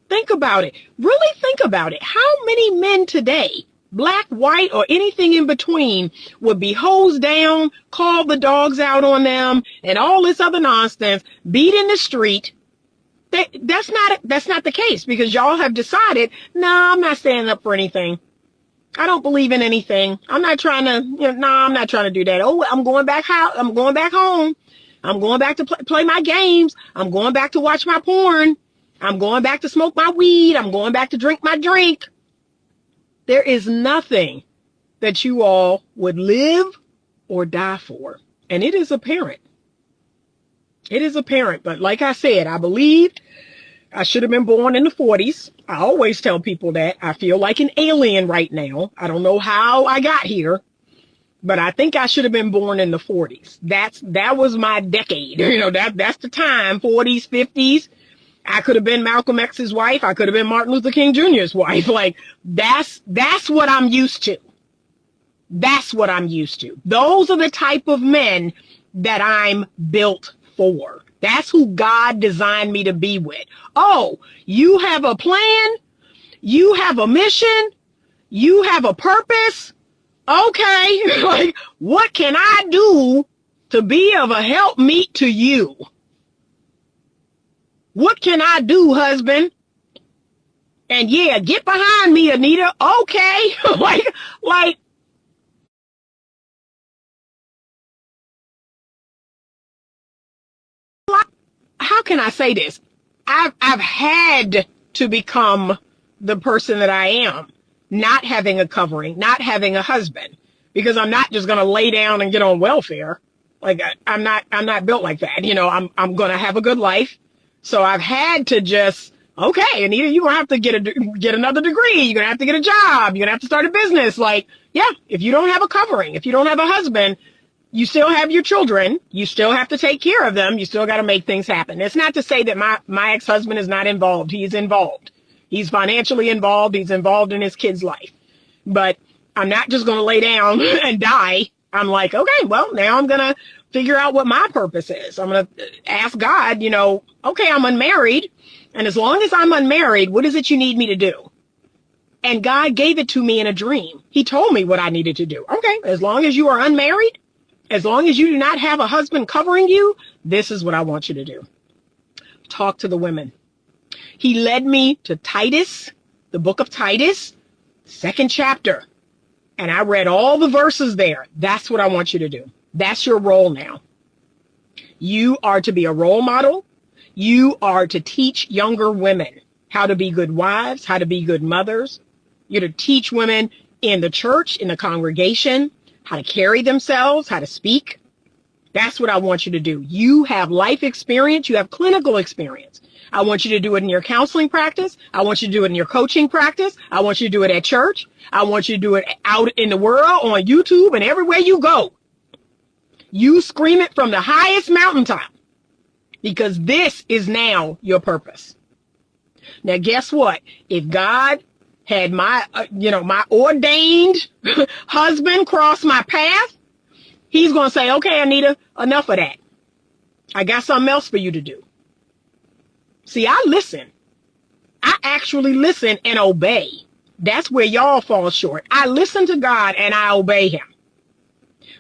[SPEAKER 1] Think about it. Really think about it. How many men today, black, white, or anything in between, would be hosed down, call the dogs out on them, and all this other nonsense, beat in the street? That's not the case, because y'all have decided, no, I'm not standing up for anything. I don't believe in anything. I'm not trying to, I'm not trying to do that. Oh, I'm going back I'm going back home. I'm going back to play my games. I'm going back to watch my porn. I'm going back to smoke my weed. I'm going back to drink my drink. There is nothing that you all would live or die for. And it is apparent. It is apparent. But like I said, I believe I should have been born in the 40s. I always tell people that. I feel like an alien right now. I don't know how I got here, but I think I should have been born in the 40s. That was my decade. That's the time, 40s, 50s. I could have been Malcolm X's wife. I could have been Martin Luther King Jr.'s wife. That's what I'm used to. That's what I'm used to. Those are the type of men that I'm built for. That's who God designed me to be with. Oh, you have a plan? You have a mission? You have a purpose? Okay. What can I do to be of a helpmeet to you? What can I do, husband? And yeah, get behind me, Anita. Okay. How can I say this? I've had to become the person that I am, not having a covering, not having a husband, because I'm not just going to lay down and get on welfare. I'm not built like that. I'm going to have a good life. So I've had to just, okay, Anita, you're going to have to get another degree. You're going to have to get a job. You're going to have to start a business. If you don't have a covering, if you don't have a husband, you still have your children. You still have to take care of them. You still got to make things happen. It's not to say that my ex-husband is not involved. He is involved. He's financially involved. He's involved in his kid's life. But I'm not just going to lay down and die. I'm like, okay, well, now I'm going to figure out what my purpose is. I'm going to ask God, okay, I'm unmarried. And as long as I'm unmarried, what is it you need me to do? And God gave it to me in a dream. He told me what I needed to do. Okay, as long as you are unmarried, as long as you do not have a husband covering you, this is what I want you to do. Talk to the women. He led me to Titus, the book of Titus, 2nd chapter. And I read all the verses there. That's what I want you to do. That's your role now. You are to be a role model. You are to teach younger women how to be good wives, how to be good mothers. You're to teach women in the church, in the congregation, how to carry themselves, how to speak. That's what I want you to do. You have life experience. You have clinical experience. I want you to do it in your counseling practice. I want you to do it in your coaching practice. I want you to do it at church. I want you to do it out in the world, on YouTube, and everywhere you go. You scream it from the highest mountaintop, because this is now your purpose. Now, guess what? If God had my ordained husband cross my path, He's going to say, okay, Anita, enough of that. I got something else for you to do. See, I listen. I actually listen and obey. That's where y'all fall short. I listen to God and I obey him.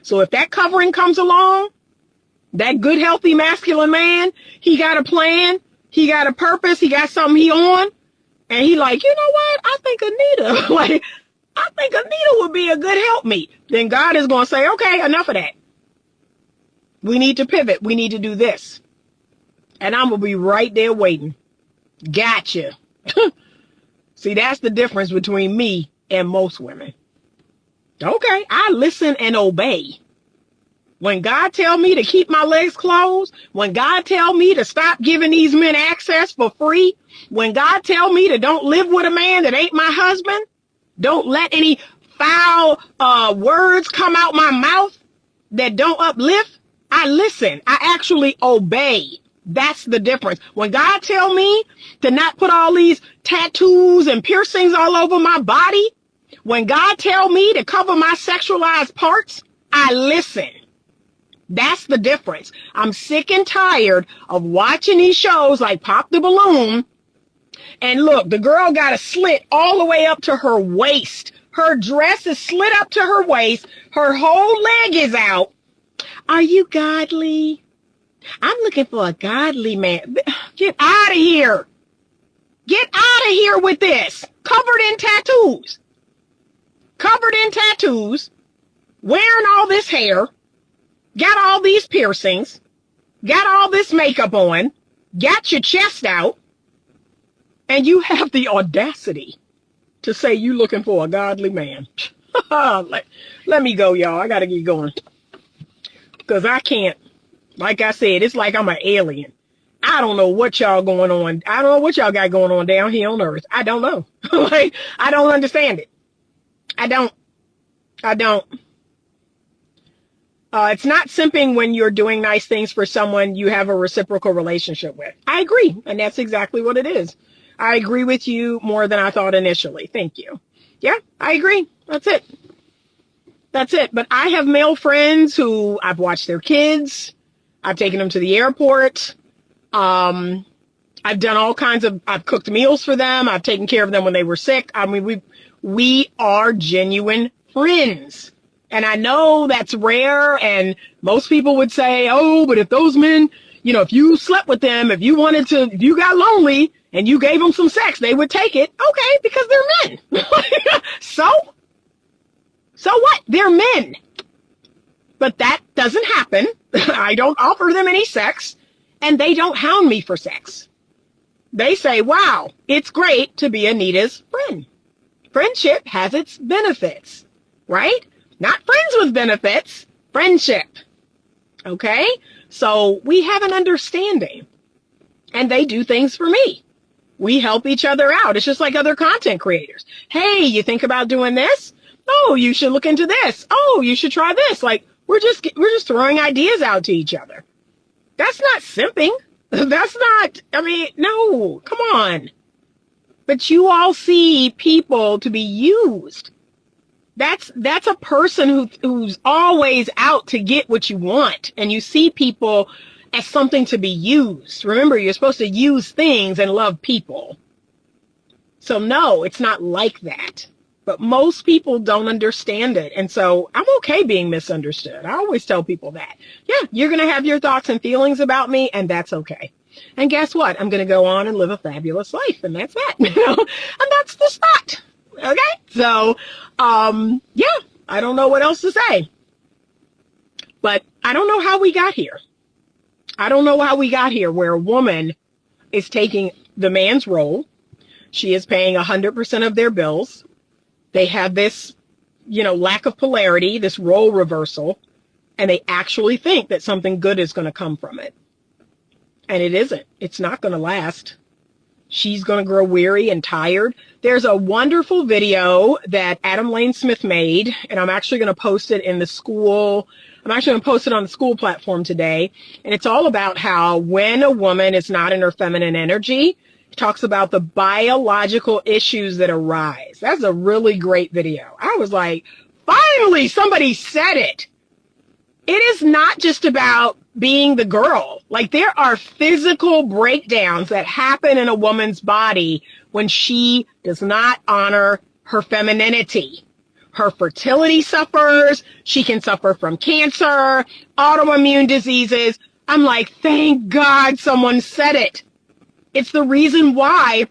[SPEAKER 1] So if that covering comes along, that good, healthy, masculine man, he got a plan, he got a purpose, he got something he on, and he like, you know what? I think Anita, I think Anita would be a good helpmeet. Then God is going to say, okay, enough of that. We need to pivot. We need to do this. And I'm going to be right there waiting. Gotcha. See, that's the difference between me and most women. Okay, I listen and obey. When God tell me to keep my legs closed, when God tell me to stop giving these men access for free, when God tell me to don't live with a man that ain't my husband, don't let any foul words come out my mouth that don't uplift, I listen. I actually obey. That's the difference. When God tell me to not put all these tattoos and piercings all over my body, when God tell me to cover my sexualized parts, I listen. That's the difference. I'm sick and tired of watching these shows like Pop the Balloon. And look, the girl got a slit all the way up to her waist. Her dress is slit up to her waist. Her whole leg is out. Are you godly? I'm looking for a godly man. Get out of here. Get out of here with this. Covered in tattoos. Covered in tattoos. Wearing all this hair. Got all these piercings. Got all this makeup on. Got your chest out. And you have the audacity to say you looking for a godly man. Let me go, y'all. I got to get going. Because I can't. Like I said, it's like I'm an alien. I don't know what y'all going on. I don't know what y'all got going on down here on earth. I don't know. Like, I don't understand it. I don't. It's not simping when you're doing nice things for someone you have a reciprocal relationship with. I agree. And that's exactly what it is. I agree with you more than I thought initially. Thank you. Yeah, I agree. That's it. That's it. But I have male friends who I've watched their kids. I've taken them to the airport. I've done all kinds of, I've cooked meals for them. I've taken care of them when they were sick. I mean, we are genuine friends. And I know that's rare. And most people would say, oh, but if those men, you know, if you slept with them, if you got lonely and you gave them some sex, they would take it. Okay, because they're men. So what? They're men. But that doesn't happen. I don't offer them any sex, and they don't hound me for sex. They say, wow, it's great to be Anita's friend. Friendship has its benefits, right? Not friends with benefits, friendship. Okay? So we have an understanding, and they do things for me. We help each other out. It's just like other content creators. Hey, you think about doing this? Oh, you should look into this. Oh, you should try this. Like, we're just throwing ideas out to each other. That's not simping. That's not, I mean, no, come on. But you all see people to be used. That's a person who's always out to get what you want. And you see people as something to be used. Remember, you're supposed to use things and love people. So no, it's not like that. But most people don't understand it. And so I'm okay being misunderstood. I always tell people that. Yeah, you're going to have your thoughts and feelings about me, and that's okay. And guess what? I'm going to go on and live a fabulous life, and that's that. And that's the spot. Okay? So, yeah, I don't know what else to say. But I don't know how we got here. I don't know how we got here where a woman is taking the man's role. She is paying 100% of their bills. They have this, lack of polarity, this role reversal, and they actually think that something good is going to come from it. And it isn't. It's not going to last. She's going to grow weary and tired. There's a wonderful video that Adam Lane Smith made, and I'm actually going to post it in the Skool. I'm actually going to post it on the Skool platform today. And it's all about how when a woman is not in her feminine energy, it talks about the biological issues that arise. That's a really great video. I was like, finally, somebody said it. It is not just about being the girl. Like, there are physical breakdowns that happen in a woman's body when she does not honor her femininity. Her fertility suffers. She can suffer from cancer, autoimmune diseases. I'm like, thank God someone said it. It's the reason why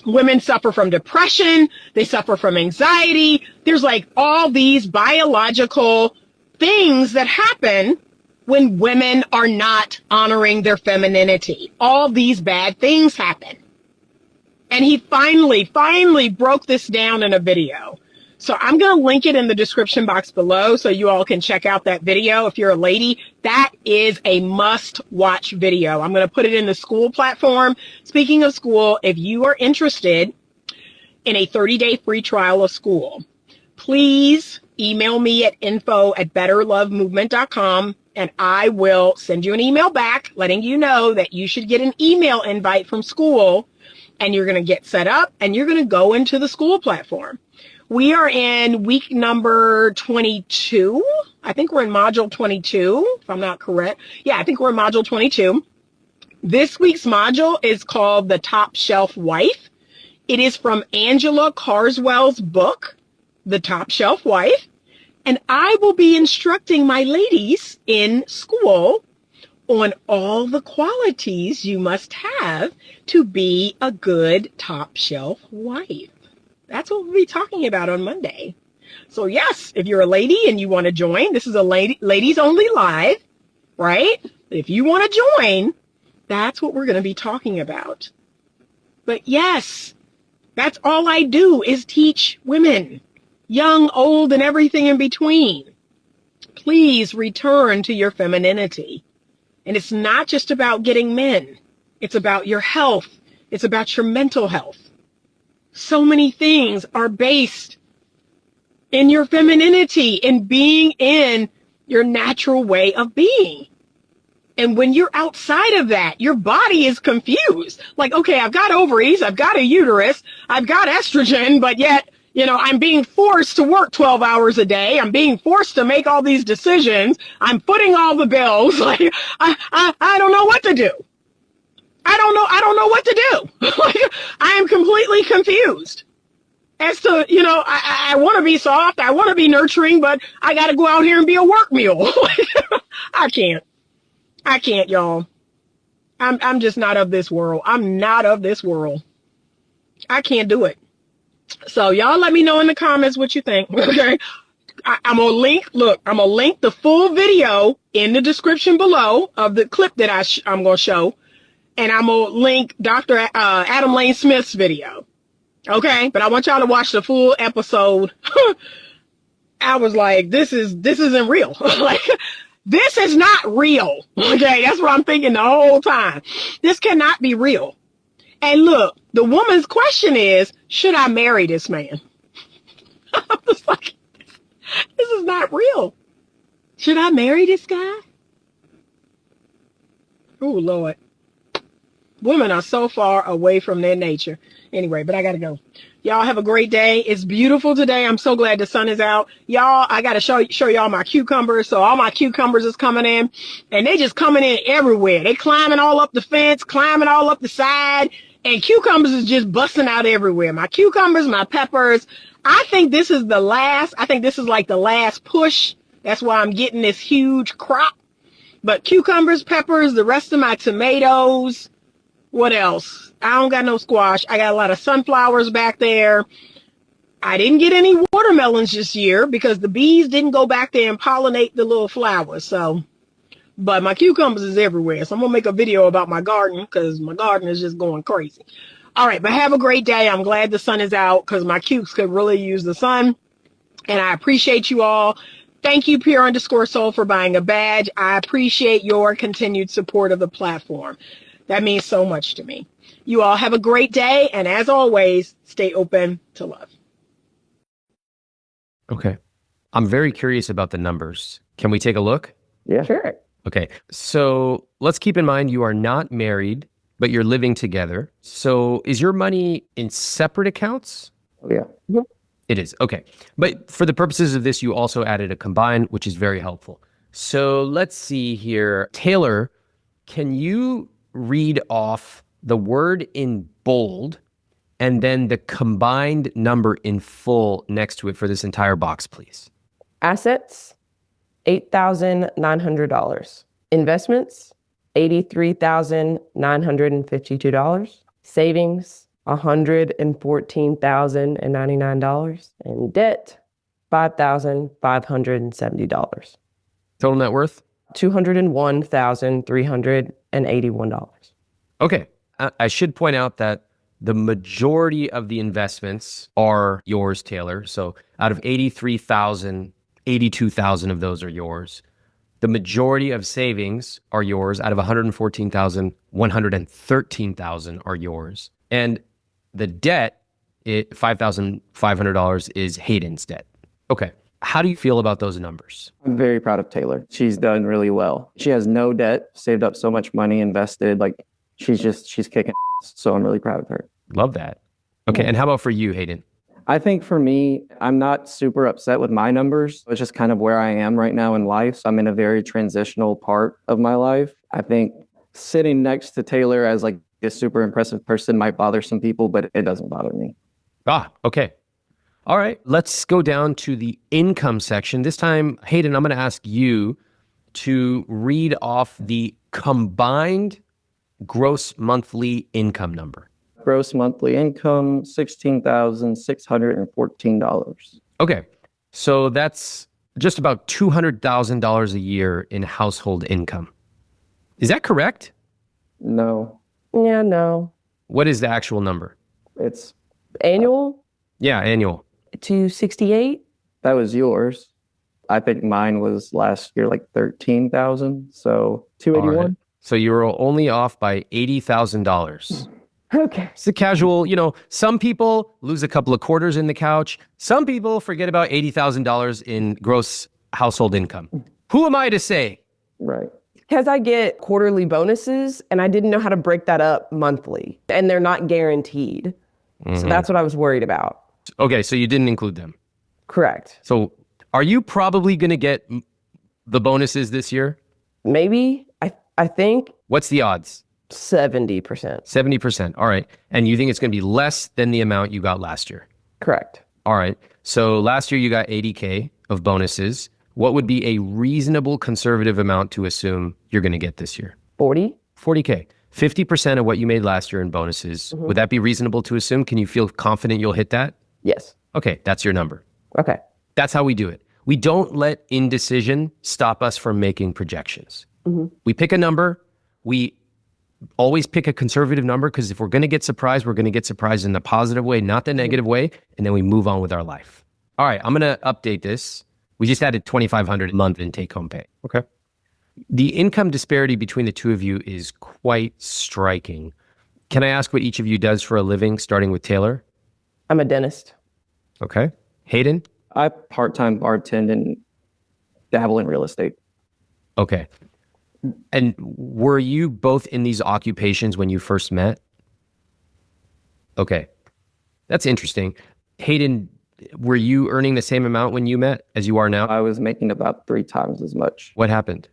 [SPEAKER 1] women suffer from depression. They suffer from anxiety. There's like all these biological things that happen when women are not honoring their femininity. All these bad things happen. And he finally broke this down in a video. So I'm going to link it in the description box below so you all can check out that video. If you're a lady, that is a must watch video. I'm going to put it in the Skool platform. Speaking of Skool, if you are interested in a 30-day free trial of Skool, please email me at info@betterlovemovement.com and I will send you an email back letting you know that you should get an email invite from Skool, and you're going to get set up and you're going to go into the Skool platform. We are in week number 22. I think we're in module 22, if I'm not correct. Yeah, I think we're in module 22. This week's module is called The Top Shelf Wife. It is from Angela Carswell's book, The Top Shelf Wife. And I will be instructing my ladies in Skool on all the qualities you must have to be a good top shelf wife. That's what we'll be talking about on Monday. So yes, if you're a lady and you want to join, this is a ladies only live, right? If you want to join, that's what we're going to be talking about. But yes, that's all I do is teach women, young, old, and everything in between. Please return to your femininity. And it's not just about getting men. It's about your health. It's about your mental health. So many things are based in your femininity, in being in your natural way of being. And when you're outside of that, your body is confused. Like, okay, I've got ovaries, I've got a uterus, I've got estrogen, but yet, I'm being forced to work 12 hours a day. I'm being forced to make all these decisions. I'm footing all the bills. Like, I don't know what to do. I don't know what to do. Like, I am completely confused as to, I want to be soft. I want to be nurturing, but I got to go out here and be a work mule. I can't, y'all. I'm just not of this world. I'm not of this world. I can't do it. So y'all let me know in the comments what you think. Okay. I'm going to link the full video in the description below of the clip that I'm going to show. And I'm going to link Dr. Adam Lane Smith's video. Okay. But I want y'all to watch the full episode. I was like, this isn't real. Like, this is not real. Okay. That's what I'm thinking the whole time. This cannot be real. And look, the woman's question is, should I marry this man? I'm just like, this is not real. Should I marry this guy? Oh, Lord. Women are so far away from their nature. Anyway, but I got to go. Y'all have a great day. It's beautiful today. I'm so glad the sun is out. Y'all, I got to show y'all my cucumbers. So all my cucumbers is coming in, and they just coming in everywhere. They climbing all up the fence, climbing all up the side, and cucumbers is just busting out everywhere. My cucumbers, my peppers. I think this is like the last push. That's why I'm getting this huge crop. But cucumbers, peppers, the rest of my tomatoes. What else? I don't got no squash. I got a lot of sunflowers back there. I didn't get any watermelons this year because the bees didn't go back there and pollinate the little flowers. So, but my cucumbers is everywhere. So I'm going to make a video about my garden because my garden is just going crazy. All right, but have a great day. I'm glad the sun is out because my cukes could really use the sun. And I appreciate you all. Thank you, Pure_Soul, for buying a badge. I appreciate your continued support of the platform. That means so much to me. You all have a great day. And as always, stay open to love.
[SPEAKER 3] Okay. I'm very curious about the numbers. Can we take a look?
[SPEAKER 4] Yeah.
[SPEAKER 5] Sure.
[SPEAKER 3] Okay. So let's keep in mind you are not married, but you're living together. So is your money in separate accounts?
[SPEAKER 4] Oh, yeah.
[SPEAKER 3] It is. Okay. But for the purposes of this, you also added a combined, which is very helpful. So let's see here. Taylor, can you read off the word in bold and then the combined number in full next to it for this entire box, please?
[SPEAKER 5] Assets, $8,900. Investments, $83,952. Savings, $114,099. And debt, $5,570.
[SPEAKER 3] Total net worth?
[SPEAKER 5] $201,381.
[SPEAKER 3] Okay. I should point out that the majority of the investments are yours, Taylor. So out of 83,000, 82,000 of those are yours. The majority of savings are yours. Out of 114,000, 113,000 are yours. And the debt, $5,500 is Hayden's debt. Okay. How do you feel about those numbers?
[SPEAKER 4] I'm very proud of Taylor. She's done really well. She has no debt, saved up so much money, invested. Like she's kicking ass. So I'm really proud of her.
[SPEAKER 3] Love that. Okay. And how about for you, Hayden?
[SPEAKER 4] I think for me, I'm not super upset with my numbers. It's just kind of where I am right now in life. So I'm in a very transitional part of my life. I think sitting next to Taylor as like a super impressive person might bother some people, but it doesn't bother me.
[SPEAKER 3] Okay. All right. Let's go down to the income section. This time, Hayden, I'm going to ask you to read off the combined gross monthly income number.
[SPEAKER 4] Gross monthly income, $16,614.
[SPEAKER 3] Okay. So that's just about $200,000 a year in household income. Is that correct?
[SPEAKER 4] No,
[SPEAKER 5] Yeah, no.
[SPEAKER 3] What is the actual number?
[SPEAKER 4] it's
[SPEAKER 5] Annual,
[SPEAKER 3] Yeah, annual.
[SPEAKER 5] 268.
[SPEAKER 4] that was yours. I think mine was last year like 13,000. So 281.
[SPEAKER 3] All right. So you were only off by $80,000.
[SPEAKER 5] Okay.
[SPEAKER 3] It's a casual, some people lose a couple of quarters in the couch. Some people forget about $80,000 in gross household income. Who am I to say?
[SPEAKER 4] Right.
[SPEAKER 5] Because I get quarterly bonuses and I didn't know how to break that up monthly and they're not guaranteed. So that's what I was worried about.
[SPEAKER 3] Okay, so you didn't include them.
[SPEAKER 5] Correct.
[SPEAKER 3] So are you probably going to get the bonuses this year?
[SPEAKER 5] Maybe, I think
[SPEAKER 3] What's the odds?
[SPEAKER 5] 70%.
[SPEAKER 3] 70%. All right. And you think it's going to be less than the amount you got last year?
[SPEAKER 5] Correct.
[SPEAKER 3] All right. So last year you got 80K of bonuses. What would be a reasonable conservative amount to assume you're going to get this year?
[SPEAKER 5] 40.
[SPEAKER 3] 40K. 50% of what you made last year in bonuses. Would that be reasonable to assume? Can you feel confident you'll hit that?
[SPEAKER 5] Yes.
[SPEAKER 3] Okay, that's your number.
[SPEAKER 5] Okay.
[SPEAKER 3] That's how we do it. We don't let indecision stop us from making projections. We pick a number. We always pick a conservative number because if we're going to get surprised, we're going to get surprised in the positive way, not the negative way, and then we move on with our life. All right, I'm going to update this. We just added $2,500 a month in take-home pay. Okay. The income disparity between the two of you is quite striking. Can I ask what each of you does for a living, starting with Taylor?
[SPEAKER 5] I'm a dentist.
[SPEAKER 3] Okay. Hayden?
[SPEAKER 4] I part-time bartend and dabble in real estate.
[SPEAKER 3] Okay. And were you both in these occupations when you first met? Okay. That's interesting. Hayden, were you earning the same amount when you met as you are now?
[SPEAKER 4] I was making about 3 times as much.
[SPEAKER 3] What happened?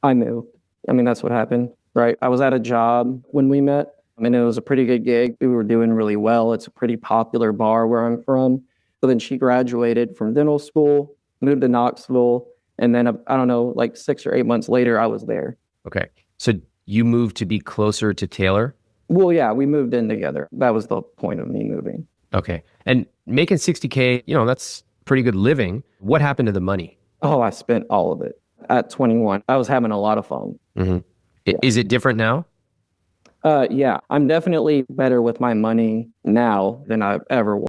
[SPEAKER 4] I moved. I mean, that's what happened, right? I was at a job when we met. I mean, it was a pretty good gig. We were doing really well. It's a pretty popular bar where I'm from. But then she graduated from dental school, moved to Knoxville. And then, I don't know, like 6 or 8 months later, I was there.
[SPEAKER 3] Okay. So you moved to be closer to Taylor?
[SPEAKER 4] Well, yeah, we moved in together. That was the point of me moving.
[SPEAKER 3] Okay. And making $60K, that's pretty good living. What happened to the money?
[SPEAKER 4] Oh, I spent all of it. At 21, I was having a lot of fun.
[SPEAKER 3] Mm-hmm.
[SPEAKER 4] Yeah.
[SPEAKER 3] Is it different now?
[SPEAKER 4] Yeah, I'm definitely better with my money now than I've ever was.